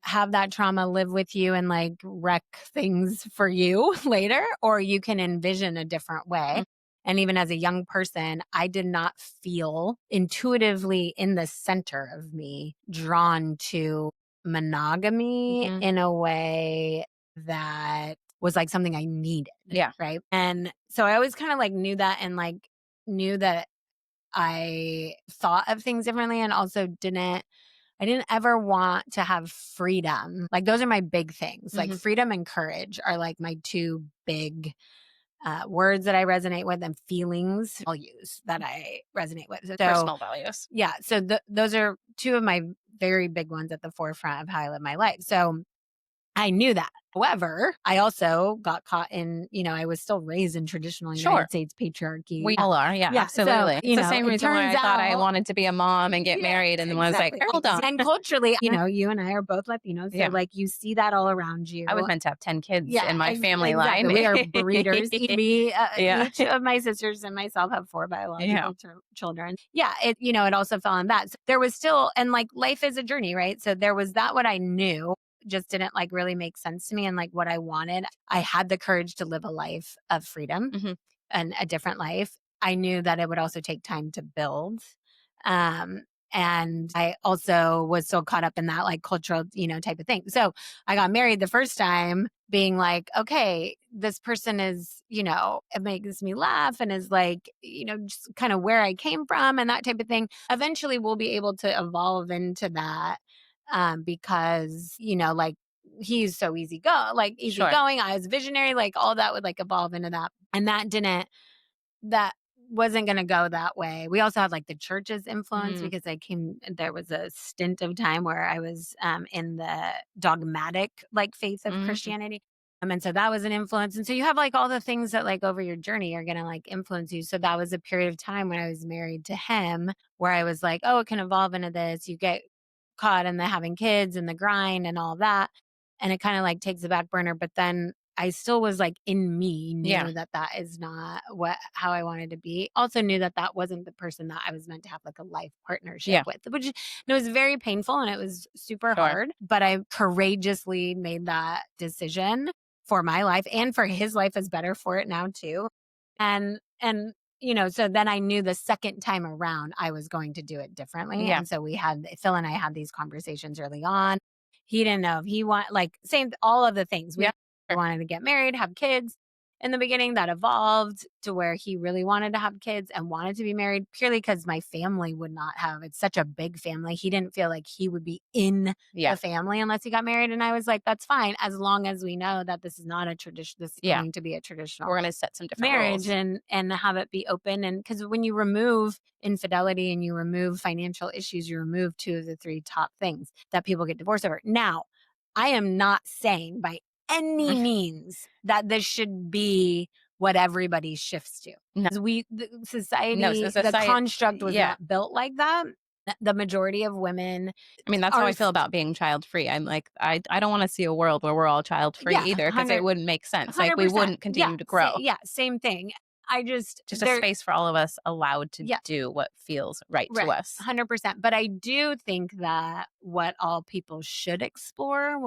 have that trauma live with you and like wreck things for you later, or you can envision a different way. And even as a young person, I did not feel intuitively in the center of me drawn to monogamy in a way that was like something I needed. Yeah. Right. And so I always kind of like knew that and like knew that I thought of things differently and also I didn't ever want to have freedom. Like those are my big things. Like freedom and courage are like my two big words that I resonate with, and feelings, values that I resonate with. So, Personal values. yeah, so those are two of my very big ones at the forefront of how I live my life. So I knew that. However, I also got caught in, I was still raised in traditional Sure. United States patriarchy. We all are. Yeah, Yeah. So, absolutely. It's the same it reason why turns I thought I out, wanted to be a mom and get yeah, married and then was like, exactly. hold on. And culturally, you and I are both Latinos. So, Yeah. like, you see that all around I was you. meant to have 10 kids Yeah, in my family exactly. line. We are breeders. Me, Yeah. each of my sisters and myself have four Yeah. biological children. Yeah, it also fell on that. So there was still, and like life is a journey, right? So there was that what I knew just didn't like really make sense to me and like what I wanted. I had the courage to live a life of freedom Mhm. and a different life. I knew that it would also take time to build. Um, and I also was so caught up in that like cultural, type of thing. So I got married the first time being like, okay, this person is, it makes me laugh and is like, just kind of where I came from and that type of thing. Eventually we'll be able to evolve into that because, like he's so Sure. easygoing. I was visionary, like all that would like evolve into that. And that wasn't gonna go that way. We also had, like, the church's influence Mm. because there was a stint of time where I was, in the dogmatic, like, faith of Mhm. Christianity, and so that was an influence, and so you have, like, all the things that, like, over your journey are gonna, like, influence you, so that was a period of time when I was married to him where I was like, "Oh, it can evolve into this." You get caught in the having kids and the grind and all that, and it kinda, like, takes a back burner, but then I still was like in me Yeah. knew that that is not how I wanted to be. Also knew that that wasn't the person that I was meant to have like a life partnership Yeah. with, which it was very painful and it was super Sure. hard, but I courageously made that decision for my life and for his life is better for it now too. And so then I knew the second time around I was going to do it differently. Yeah. And so Phil and I had these conversations early on. He didn't know if he want like same all of the things. Yeah. We Sure. wanted to get married, have kids. In the beginning, that evolved to where he really wanted to have kids and wanted to be married purely because my family would not have. It's such a big family. He didn't feel like he would be in Yeah. the family unless he got married. And I was like, that's fine as long as we know that this is not a tradition. This is Yeah. going to be a traditional We're gonna set some different marriage rules. and have it be open. And because when you remove infidelity and you remove financial issues, you remove two of the three top things that people get divorced over. Now, I am not saying by any means that this should be what everybody shifts to. No. 'Cause the No. So society, the society. construct was Yeah. not built like that. The majority of women I mean, that's how are, I feel about being child free. I'm like, I don't want to see a world where we're all child free yeah, either because it wouldn't make sense. Like, we 100%. wouldn't Yeah, continue to grow. yeah, same thing. I just Just a space for all of us allowed to yeah, do what feels right to right, us. 100%. But I do think that what all people should explore,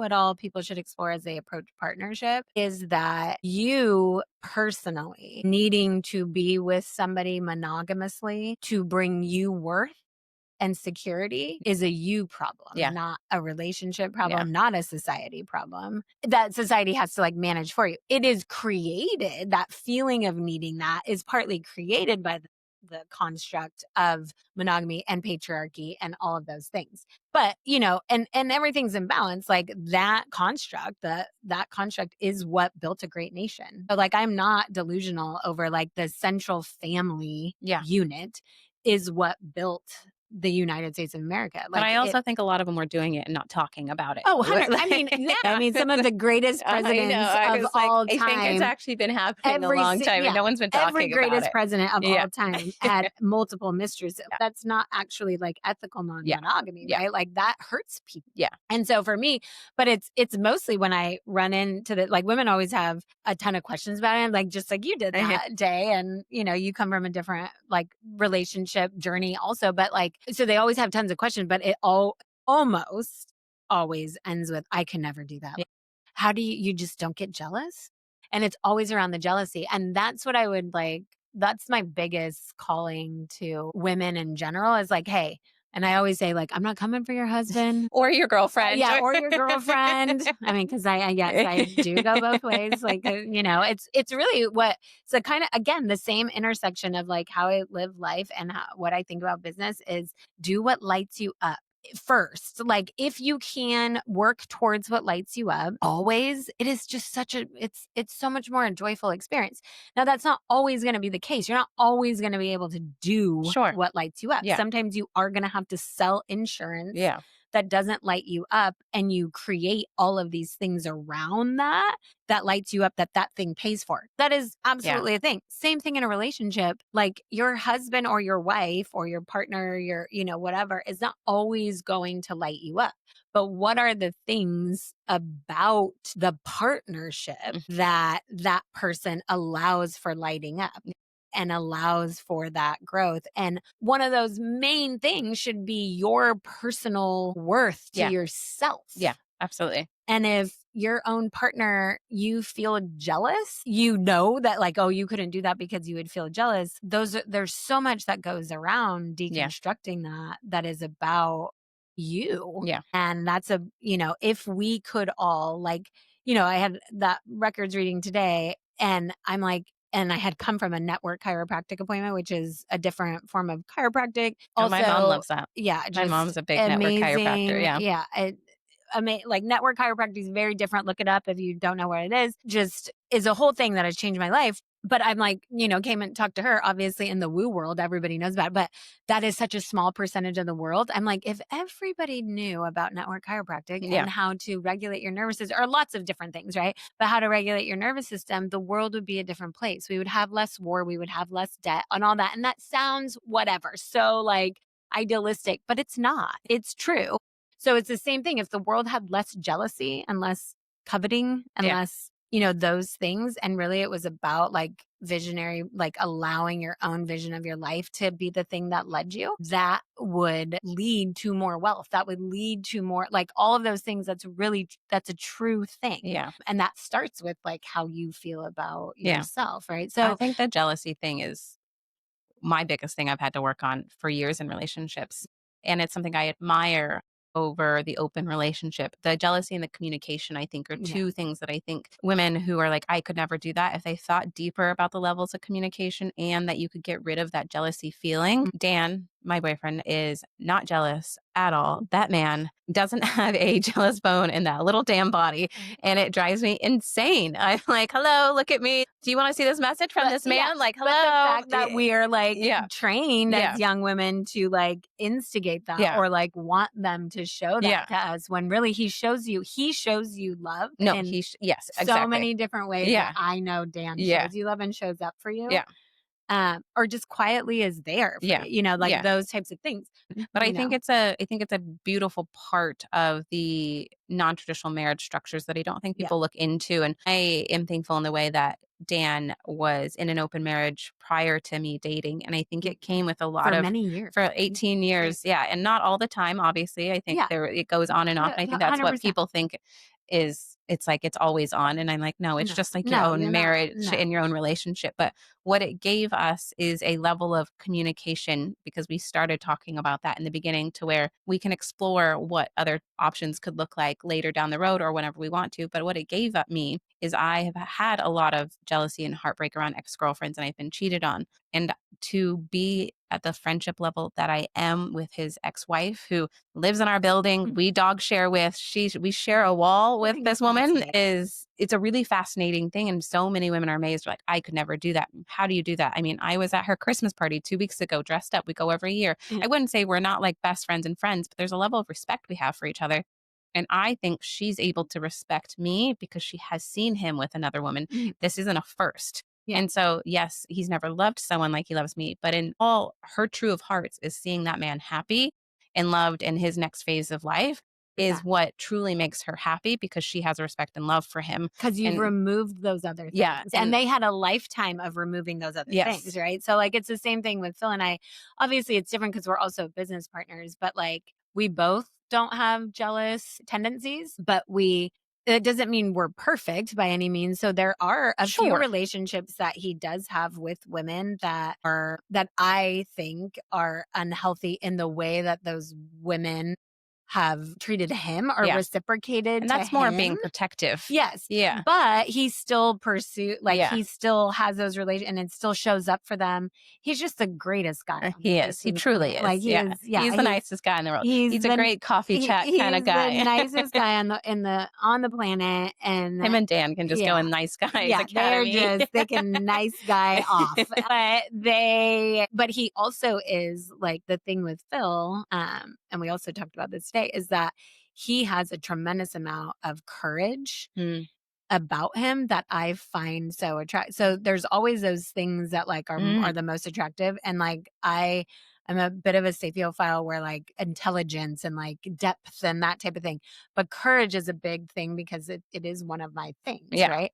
as they approach partnership, is that you personally needing to be with somebody monogamously to bring you worth and security is a you problem, Yeah. not a relationship Yeah. problem, not a society problem that society has to like manage for you. It is created, that feeling of needing that is partly created by the construct of monogamy and patriarchy and all of those things. But, and everything's in balance. Like that construct, that construct is what built a great nation. But like I'm not delusional over like the central family Yeah. unit is what built the United States of America. But Like I it also think a lot of them were doing it and not talking about it. Oh, 100 I mean, yeah, I mean, some of the greatest I know. presidents I of was like, all I think it's time, actually been happening a long time and no one's been every talking about greatest it. president of Yeah. all time had multiple mistresses. Yeah. That's not actually like ethical Yeah. non-monogamy, Yeah. right? Like that hurts people. Yeah. And so for me, but it's mostly when I run into like women always have a ton of questions about it, like just like you did that day. And you come from a different like relationship journey also, but like so they always have tons of questions, but it almost always ends with I can never do that. Yeah. How do you just don't get jealous? And it's always around the jealousy. And that's what I would like that's my biggest calling to women in general is like, hey, and I always say like I'm not coming for your husband. Or your girlfriend. Yeah, or your girlfriend. I mean, because yes, I do go both ways. Like, it's really so kind of again the same intersection of like how I live life and what I think about business is do what lights you up. first. Like if you can work towards what lights you up, always, it is just it's so much more a joyful experience. Now that's not always going to be the case. You're not always going to be able to do Sure. what lights you up. Yeah. Sometimes you are going to have to sell insurance Yeah. that doesn't light you up, and you create all of these things around that lights you up, that thing pays for. That is Yeah. absolutely a thing. Same thing in a relationship. Like your husband or your wife or your partner, whatever, is not always going to light you up. But what are the things about the partnership Mm. that person allows for lighting up and allows for that growth? And one of those main things should be your personal worth to Yeah. yourself. Yeah. Absolutely. And if your own partner, you feel jealous, you know that like, oh, you couldn't do that because you would feel jealous. There's so much that goes around Yeah. deconstructing that is about you. Yeah. And that's if we could all like, I had that records reading today, and I'm like, and I had come from a network chiropractic appointment, which is a different form of chiropractic. Oh, my mom Also, loves that. yeah, My just mom's a big network chiropractor. amazing. Yeah. Yeah. Like network chiropractic is very different. Look it up if you don't know what it is. Just is a whole thing that has changed my life. But I'm like, came and talked to her. Obviously, in the woo world, everybody knows about it, but that is such a small percentage of the world. I'm like, if everybody knew about network chiropractic Yeah. and how to regulate your nervous system, or lots of different things, right? But how to regulate your nervous system, the world would be a different place. We would have less war, we would have less debt, and all that. And that sounds whatever. So like idealistic, but it's not. It's true. So it's the same thing. If the world had less jealousy and less coveting and Yeah. less, those things, and really it was about like visionary, like allowing your own vision of your life to be the thing that led you, that would lead to more wealth. That would lead to more, like all of those things. That's a true thing. Yeah. And that starts with like how you feel about Yeah. yourself, right? I So, think the jealousy thing is my biggest thing I've had to work on for years in relationships. And it's something I admire over the open relationship. The jealousy and the communication, I think, are yeah. two things that I think women who are like, I could never do that, if they thought deeper about the levels of communication and that you could get rid of that jealousy feeling. Dan, my boyfriend, is not jealous at all. That man doesn't have a jealous bone in that little damn body. And it drives me insane. I'm like, hello, look at me. Do you want to see this message from this man? Yeah, Like, but the hello. fact that we are like Yeah. trained Yeah. as young women to like instigate that, Yeah. or like want them to show that Yeah. to us, when really he shows you love No, in yes, so exactly. many different ways that Yeah. I know Dan Yeah. shows you love and shows up for you. Yeah. Or just quietly is there for Yeah. you, like Yeah. those types of things. But I think it's a beautiful part of the non-traditional marriage structures that I don't think Yeah. people look into. And I am thankful in the way that Dan was in an open marriage prior to me dating. And I think it came with a lot For of many years. for 18 years. Yeah. And not all the time, obviously. I think Yeah. it goes on and off. And I think that's what 100%. people think is it's like it's always on. And I'm like, no, it's No, just like your no, own you're not. marriage No. and your own relationship. But what it gave us is a level of communication, because we started talking about that in the beginning, to where we can explore what other options could look like later down the road or whenever we want to. But what it gave up me is I have had a lot of jealousy and heartbreak around ex-girlfriends, and I've been cheated on. And to be at the friendship level that I am with his ex-wife, who lives in our building, we dog share with, we share a wall with this woman, it's a really fascinating thing. And so many women are amazed, like, I could never do that. How do you do that? I mean, I was at her Christmas party 2 weeks ago, dressed up. We go every year. Yeah. I wouldn't say we're not like best friends and friends, but there's a level of respect we have for each other. And I think she's able to respect me because she has seen him with another woman. This isn't a first. Yeah. And so, yes, he's never loved someone like he loves me, but in all, her true of hearts is seeing that man happy and loved in his next phase of life is what truly makes her happy, because she has a respect and love for him. Because you've And removed those other things. yeah, And they had a lifetime of removing those other Yes. things, right? So like it's the same thing with Phil and I. Obviously it's different because we're also business partners, but like we both don't have jealous tendencies, but it doesn't mean we're perfect by any means. So there are a few Sure. relationships that he does have with women that I think are unhealthy in the way that those women have treated him or Yeah. reciprocated And to that's more him. being protective. Yes, Yeah. but he still Yeah. he still has those relations and it still shows up for them. He's just the greatest guy on the He face is. He of the truly planet. is. Like he Yeah. is, yeah, He's the nicest guy in the world. he's He's a the great coffee chat kind of he's the guy. nicest guy on the planet, Him and and Dan can just go yeah. in Nice Guys Yeah, they're Academy. just they can nice guy off. But he also is like the thing with Phil, and we also talked about this today, is that he has a tremendous amount of courage Mm. about him that I find so attractive. So there's always those things that like are Mm. the most attractive. And like I'm a bit of a sapiophile where like intelligence and like depth and that type of thing. But courage is a big thing because it is one of my things, Yeah. right?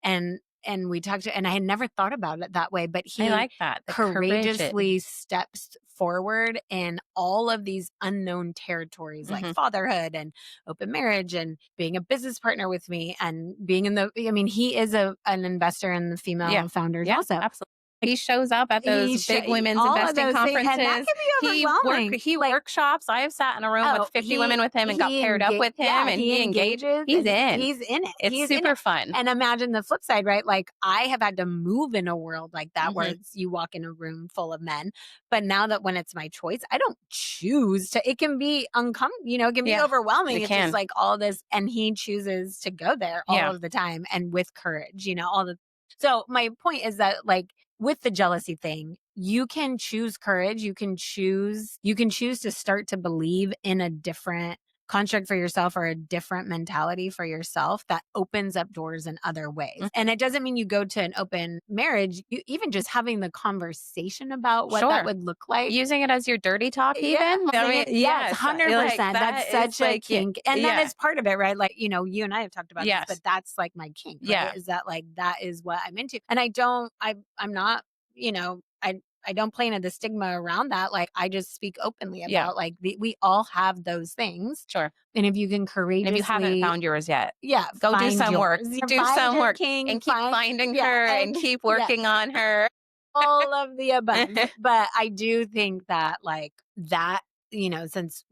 And we talked to, and I had never thought about it that way, but I he like that. The courage. courageously steps forward in all of these unknown territories like Mhm. fatherhood and open marriage and being a business partner with me and being in the I mean, he is an investor in the Yeah. female founders Yeah. also. Absolutely. He shows up at those big women's All of investing those things, and that conferences. can be overwhelming. He Like, workshops. I have sat in a room with oh, 50 women with him and got paired up with him, yeah, and he he engaged. engages He's and in. he's in it. It's He's in super it. fun. And imagine the flip side, right? Like I have had to move in a world like that where Mhm. it's you walk in a room full of men. But now that when it's my choice, I don't choose to, it can be uncomfortable, it can be Yeah. overwhelming. It It's just can. like all this, and he chooses to go there all Yeah. of the time and with courage, all the so my point is that like with the jealousy thing, you can choose courage. You can choose to start to believe in a different construct for yourself or a different mentality for yourself that opens up doors in other ways. Mm. And it doesn't mean you go to an open marriage, even just having the conversation about what that Sure. would look like. Using it as your dirty talk, Yeah, even. I mean, yes, yes, like 100%. that That's is such a like, yeah, kink. And that yeah, is part of it, right? Like, you and I have talked about this, but yes, that's like my kink, right? yeah, Is that like that is what I'm into. And I'm not, I don't play into the stigma around that. Like I just speak openly yeah, about like we all have those things. sure. And if you can And if you haven't courageously, found yours yet, yeah, go do find some work. yours. Do Find some your work king, and keep find finding yeah, her and and keep yeah, working on her. all of the above. But I do think that like that, since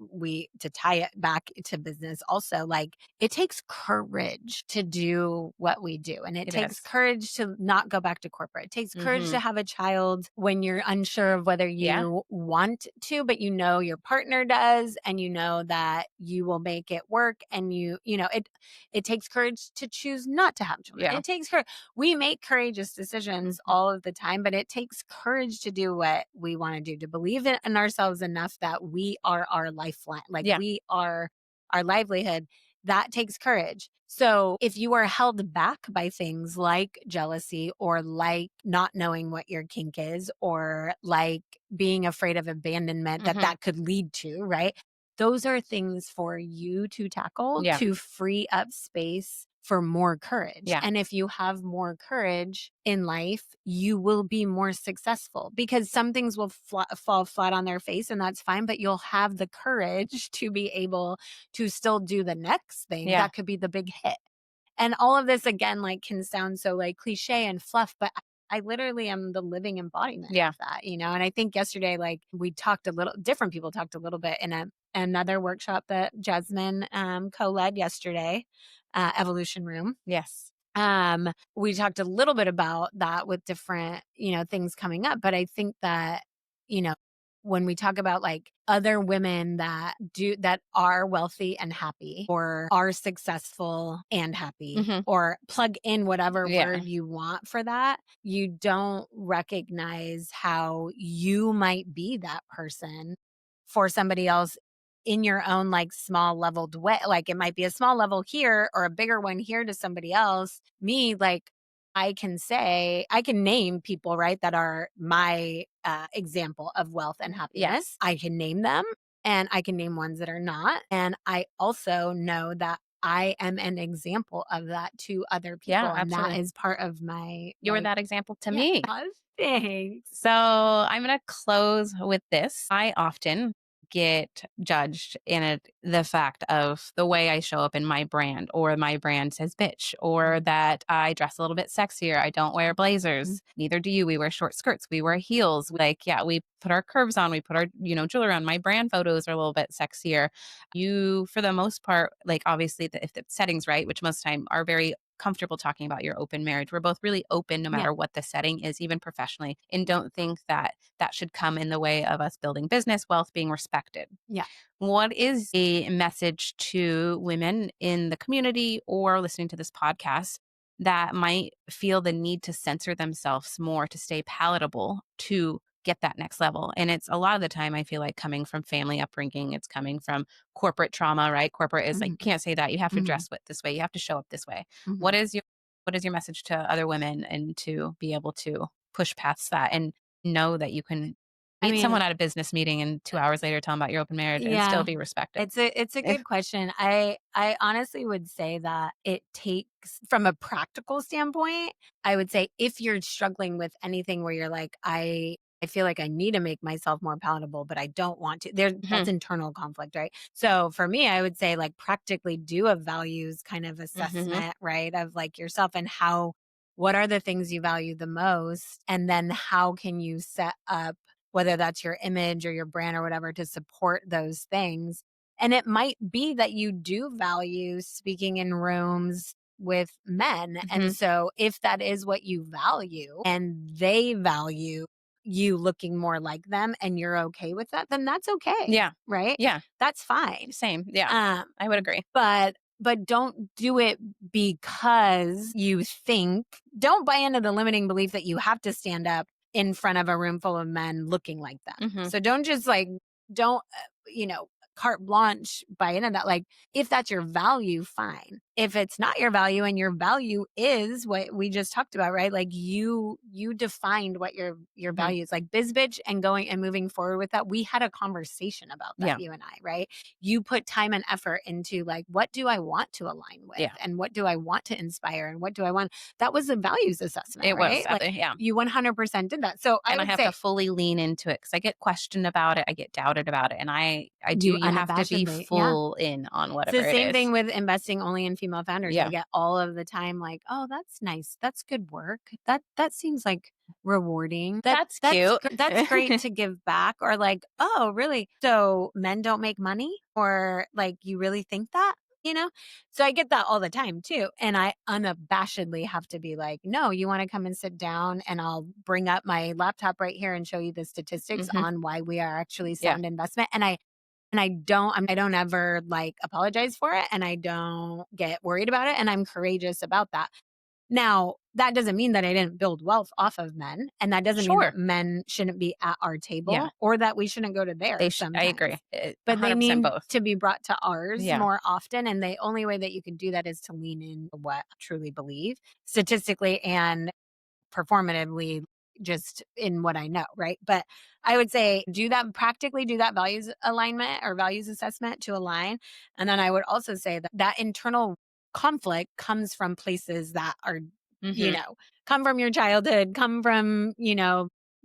to tie it back to business also, like it takes courage to do what we do. And it It takes is. courage to not go back to corporate. It takes courage Mhm. to have a child when you're unsure of whether Yeah, you want to, but your partner does, and you know that you will make it work. And it takes courage to choose not to have children. yeah. It takes courage. We make courageous decisions Mhm. all of the time, but it takes courage to do what we want to do, to believe in ourselves enough that we are our lifeline, like Yeah. we are our livelihood. That takes courage. So if you are held back by things like jealousy or like not knowing what your kink is or like being afraid of abandonment Mhm. that could lead to, right? Those are things for you to tackle Yeah. to free up space for more courage. Yeah. And if you have more courage in life, you will be more successful because some things will fall flat on their face and that's fine, but you'll have the courage to be able to still do the next thing Yeah. that could be the big hit. And all of this again, like can sound so like cliche and fluff, but I literally am the living embodiment Yeah. of that, And I think yesterday, like we talked different people talked a little bit in another workshop that Jazmin co-led yesterday, Evolution Room. Yes. We talked a little bit about that with different, things coming up, but I think that, you know, when we talk about like other women that are wealthy and happy or are successful and happy Mhm. or plug in whatever Yeah. word you want for that, you don't recognize how you might be that person for somebody else in your own like small leveled way. Like it might be a small level here or a bigger one here to somebody else. Me, like I can name people, right, that are my example of wealth and happiness. Yes. I can name them and I can name ones that are not. And I also know that I am an example of that to other Yeah, people. And that absolutely. is part of my You were like, that example to yeah, me. thanks. So I'm going to close with this. I often get judged in the fact of the way I show up in my brand, or my brand says bitch, or Mhm. that I dress a little bit sexier. I don't wear Mhm. blazers. Neither do you. We wear short skirts. We wear heels. Like, yeah, we put our curves on. We put our, jewelry on. My brand photos are a little bit sexier. You, for the most part, like obviously, if the setting's right, which most time are very comfortable talking about your open marriage. We're both really open no Yeah. matter what the setting is, even professionally, and don't think that that should come in the way of us building business, wealth, being respected. Yeah. What is a message to women in the community or listening to this podcast that might feel the need to censor themselves more to stay palatable to get that next level? And it's a lot of the time, I feel like, coming from family upbringing, it's coming from corporate trauma, right? Corporate is like, Mhm. you can't say that. You have to Mhm. dress this way. You have to show up this way. Mhm. What is your message to other women, and to be able to push past that and know that you can I meet mean, someone at a business meeting and 2 hours later tell them about your open marriage and still yeah. be respected? It's a good question. I honestly would say that it takes, from a practical standpoint, I would say if you're struggling with anything where you're like, I feel like I need to make myself more palatable, but I don't want to. That's Mhm, internal conflict, right? So for me, I would say like practically do a values kind of mhm, assessment, right? Of like yourself and what are the things you value the most? And then how can you set up, whether that's your image or your brand or whatever, to support those things. And it might be that you do value speaking in rooms with men. And mhm. so if that is what you value and they value you looking more like them and you're okay with that, then that's okay. Yeah, Right. yeah, That's fine. same, yeah, Um, I would agree. but don't do it because you think, don't buy into the limiting belief that you have to stand up in front of a room full of men looking like them. Mhm, So don't just like, don't, carte blanche buy into that. Like, if that's your value, fine. If it's not your value and your value is what we just talked about, right? Like you defined what your mhm, value is, like biz bitch, and going and moving forward with that. We had a conversation about that, yeah, you and I, right? You put time and effort into like, what do I want to align with, yeah, and what do I want to inspire, and what do I want? That was a values assessment, it was right? at Like, the yeah, you 100% did that. So I and I would have to say fully lean into it because I get questioned about it, I get doubted about it, and I do you you have to be unabashedly, yeah. full in on It's whatever the it same is. thing with investing only in female founders. I Yeah, get all of the time like, "Oh, that's nice. That's good work. That seems like rewarding. that's cute. That's great to give back." Or like, "Oh, really? So men don't make money?" Or like, "You really think that?" You know? So I get that all the time too. And I unabashedly have to be like, "No, you want to come and sit down and I'll bring up my laptop right here and show you the statistics Mhm, on why we are actually yeah, sound investment." And I don't ever, like, apologize for it, and I don't get worried about it, and I'm courageous about that. Now, that doesn't mean that I didn't build wealth off of men, and that doesn't mean that sure, men shouldn't be at our yeah, table or that we shouldn't go to theirs I agree, sometimes. But they 100% need both. to be brought to ours Yeah, more often, and the only way that you can do that is to lean in what I truly believe statistically and performatively, just in what I know, right? But I would say practically do that values alignment or values assessment to align. And then I would also say that that internal conflict comes from places that are, you mhm, know, come from your childhood, come from,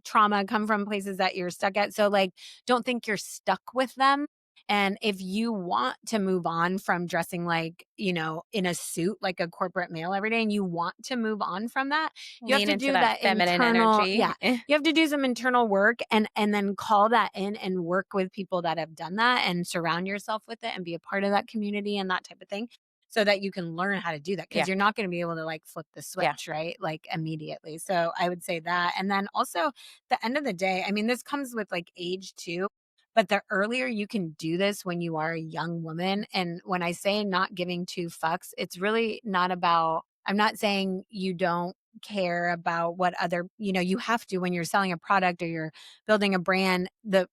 trauma, come from places that you're stuck at. So like, don't think you're stuck with them. And if you want to move on from dressing like, in a suit like a corporate male every day, and you want to move on from that, you have lean to into do that that feminine internal, energy. yeah. You have to do some internal work and then call that in and work with people that have done that and surround yourself with it and be a part of that community and that type of thing so that you can learn how to do that, because Yeah, you're not going to be able to like flip the yeah, switch, right? Like immediately. So I would say that. And then also, the end of the day, I mean, this comes with like age too. But the earlier you can do this when you are a young woman, and when I say not giving two fucks, it's really not about, I'm not saying you don't care about what other, you have to when you're selling a product or you're building a brand. The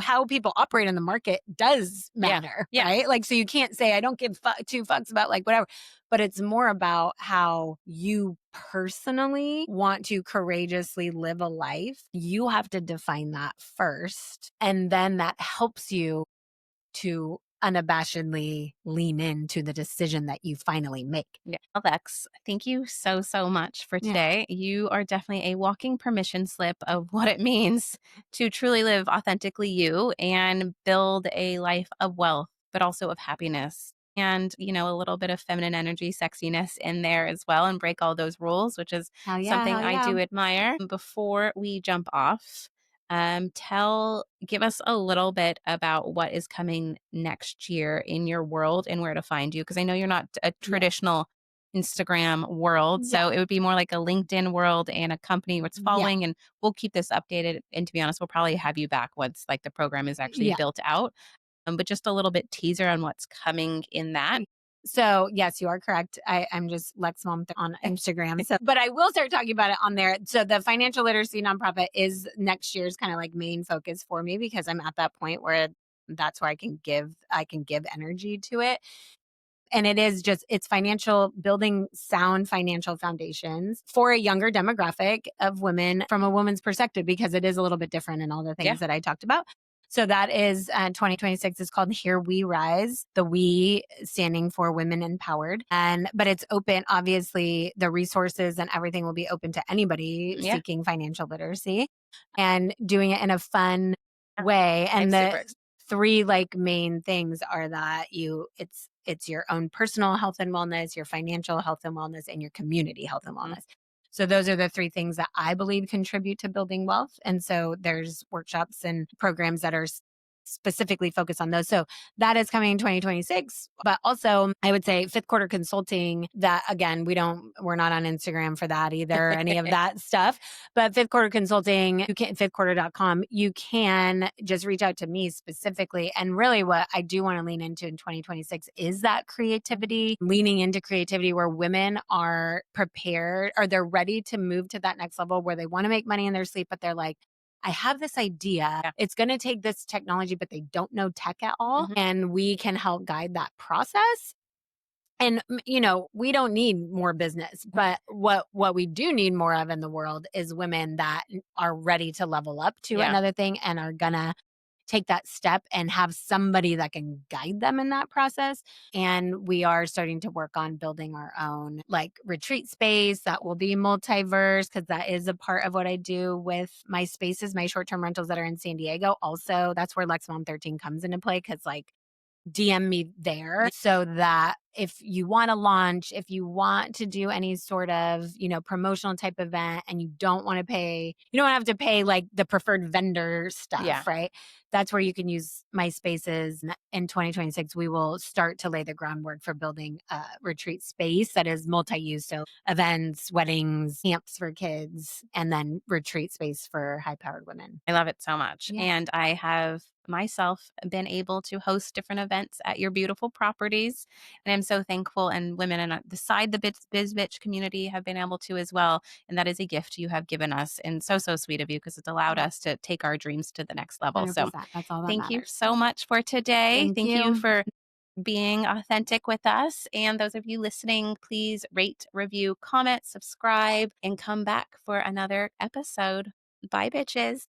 how people operate in the market does yeah, matter, yeah, right? Like, so you can't say I don't give two fucks about like whatever, but it's more about how you personally want to courageously live a life. You have to define that first, and then that helps you to unabashedly lean into the decision that you finally make. Yeah. Well, Lex, thank you so, so much for Yeah. today. You are definitely a walking permission slip of what it means to truly live authentically you and build a life of wealth, but also of happiness. And, a little bit of feminine energy, sexiness in there as well, and break all those rules, which is Hell yeah. something Hell I yeah. do admire. Before we jump off, give us a little bit about what is coming next year in your world and where to find you. Because I know you're not a Yeah. traditional Instagram world. Yeah. So it would be more like a LinkedIn world and a company what's Yeah. following. And we'll keep this updated. And to be honest, we'll probably have you back once like the program is actually Yeah. built out. But just a little bit teaser on what's coming in that. So yes, you are correct. I'm just Lex Mom on Instagram. So, but I will start talking about it on there. So the financial literacy nonprofit is next year's kind of like main focus for me because I'm at that point where that's where I can give energy to it. And it is just it's financial building sound financial foundations for a younger demographic of women from a woman's perspective because it is a little bit different in all the Yeah. things that I talked about. So that is 2026 is called Here We Rise, the we standing for women empowered. And but it's open, obviously the resources and everything will be open to anybody Yeah. seeking financial literacy and doing it in a fun Yeah. way. I'm And super the excited. three like main things are that it's your own personal health and wellness, your financial health and wellness, and your community health and Mhm. wellness. So those are the three things that I believe contribute to building wealth. And so there's workshops and programs that are specifically focused on those. So that is coming in 2026. But also I would say fifth quarter consulting that again, we're not on Instagram for that either, any of that stuff. But fifth quarter consulting, you can fifthquarter.com, you can just reach out to me specifically. And really what I do want to lean into in 2026 is that creativity, leaning into creativity where women are prepared or they're ready to move to that next level where they want to make money in their sleep, but they're like, I have this idea. Yeah. It's going to take this technology, but they don't know tech at all. Mhm. And we can help guide that process. And we don't need more business, but what we do need more of in the world is women that are ready to level up to Yeah. another thing and are gonna take that step and have somebody that can guide them in that process. And we are starting to work on building our own like retreat space that will be multiverse because that is a part of what I do with my spaces, my short-term rentals that are in San Diego. Also, that's where Lex Mom 13 comes into play because like DM me there so that if you want to launch, if you want to do any sort of, promotional type event and you don't want to pay, you don't have to pay like the preferred vendor Yeah. stuff, right? That's where you can use my spaces. In 2026, we will start to lay the groundwork for building a retreat space that is multi-use. So events, weddings, camps for kids, and then retreat space for high powered women. I love it so much. Yeah. And I have myself been able to host different events at your beautiful properties. And I'm so thankful. And women and beside the Biz Bitch community have been able to as well. And that is a gift you have given us. And so, so sweet of you because it's allowed Yeah. us to take our dreams to the next level. So 100%. That's all that thank you matters. so much for today. Thank Thank you you. for being authentic with us. And those of you listening, please rate, review, comment, subscribe, and come back for another episode. Bye, bitches.